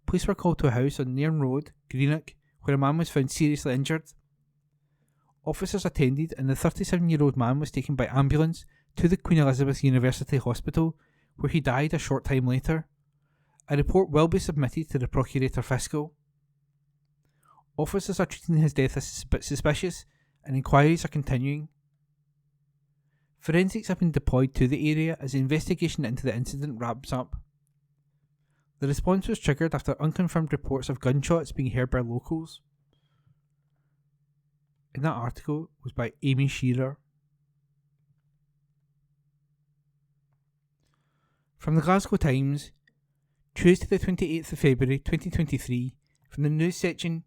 police were called to a house on Nairn Road, Greenock, where a man was found seriously injured. Officers attended and the 37-year-old man was taken by ambulance to the Queen Elizabeth University Hospital, where he died a short time later. A report will be submitted to the Procurator Fiscal. Officers are treating his death as suspicious and inquiries are continuing. Forensics have been deployed to the area as the investigation into the incident wraps up. The response was triggered after unconfirmed reports of gunshots being heard by locals. And that article was by Amy Shearer. From the Glasgow Times, Tuesday the 28th of February 2023, from the news section,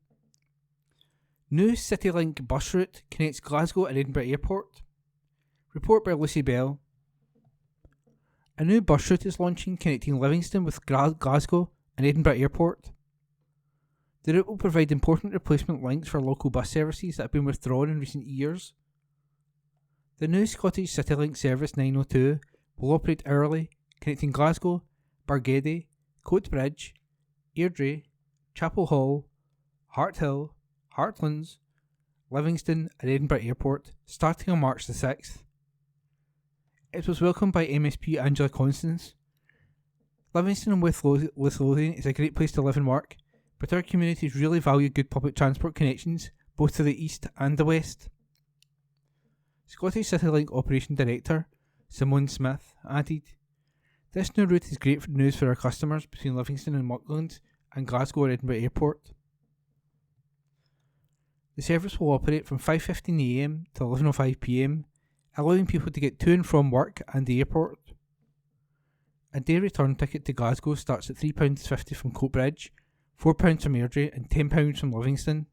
new CityLink bus route connects Glasgow and Edinburgh Airport. Report by Lucy Bell. A new bus route is launching connecting Livingston with Glasgow and Edinburgh Airport. The route will provide important replacement links for local bus services that have been withdrawn in recent years. The new Scottish CityLink Service 902 will operate hourly, connecting Glasgow, Bargedy, Coatbridge, Airdrie, Chapel Hall, Harthill, Heartlands, Livingston and Edinburgh Airport, starting on March the 6th. It was welcomed by MSP Angela Constance. Livingston and West Lothian is a great place to live and work, but our communities really value good public transport connections, both to the east and the west. Scottish CityLink Operation Director, Simone Smith, added, "This new route is great news for our customers between Livingston and Mucklands and Glasgow or Edinburgh Airport." The service will operate from 5:15am to 11:05pm, allowing people to get to and from work and the airport. A day return ticket to Glasgow starts at £3.50 from Coatbridge, £4 from Airdrie and £10 from Livingston.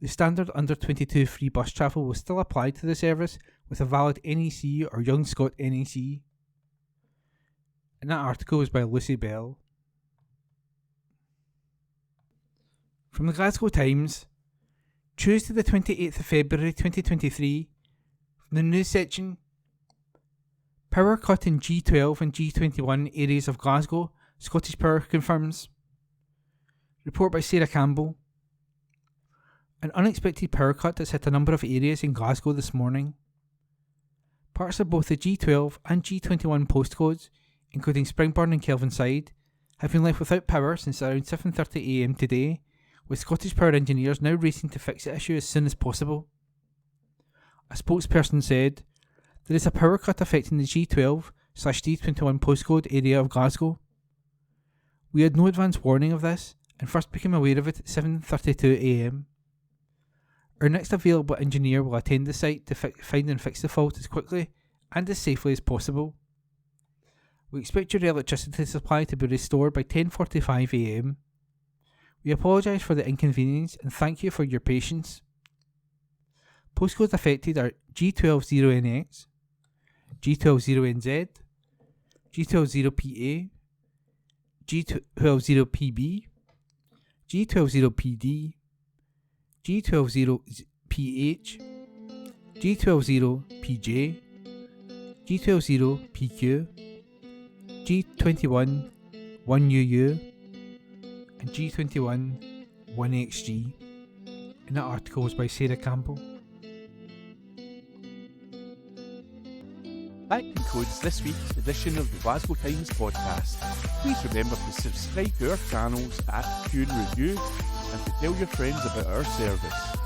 The standard under 22 free bus travel will still apply to the service with a valid NEC or Young Scot NEC. And that article was by Lucy Bell. From the Glasgow Times, Tuesday the 28th of February 2023, from the news section, power cut in G12 and G21 areas of Glasgow, Scottish Power confirms. Report by Sarah Campbell. An unexpected power cut has hit a number of areas in Glasgow this morning. Parts of both the G12 and G21 postcodes, including Springburn and Kelvinside, have been left without power since around 7:30am today, with Scottish Power engineers now racing to fix the issue as soon as possible. A spokesperson said, "There is a power cut affecting the G12/G21 postcode area of Glasgow. We had no advance warning of this and first became aware of it at 7:32am. Our next available engineer will attend the site to find and fix the fault as quickly and as safely as possible. We expect your electricity supply to be restored by 10:45am. We apologise for the inconvenience and thank you for your patience." Postcodes affected are G120NX, G120NZ, G120PA, G120PB, G120PD, G120PH, G120PJ, G120PQ, G21 1UU, and G21 1XG. And that article was by Sarah Campbell. That concludes this week's edition of the Glasgow Times podcast. Please remember to subscribe to our channels at Q and Review and to tell your friends about our service.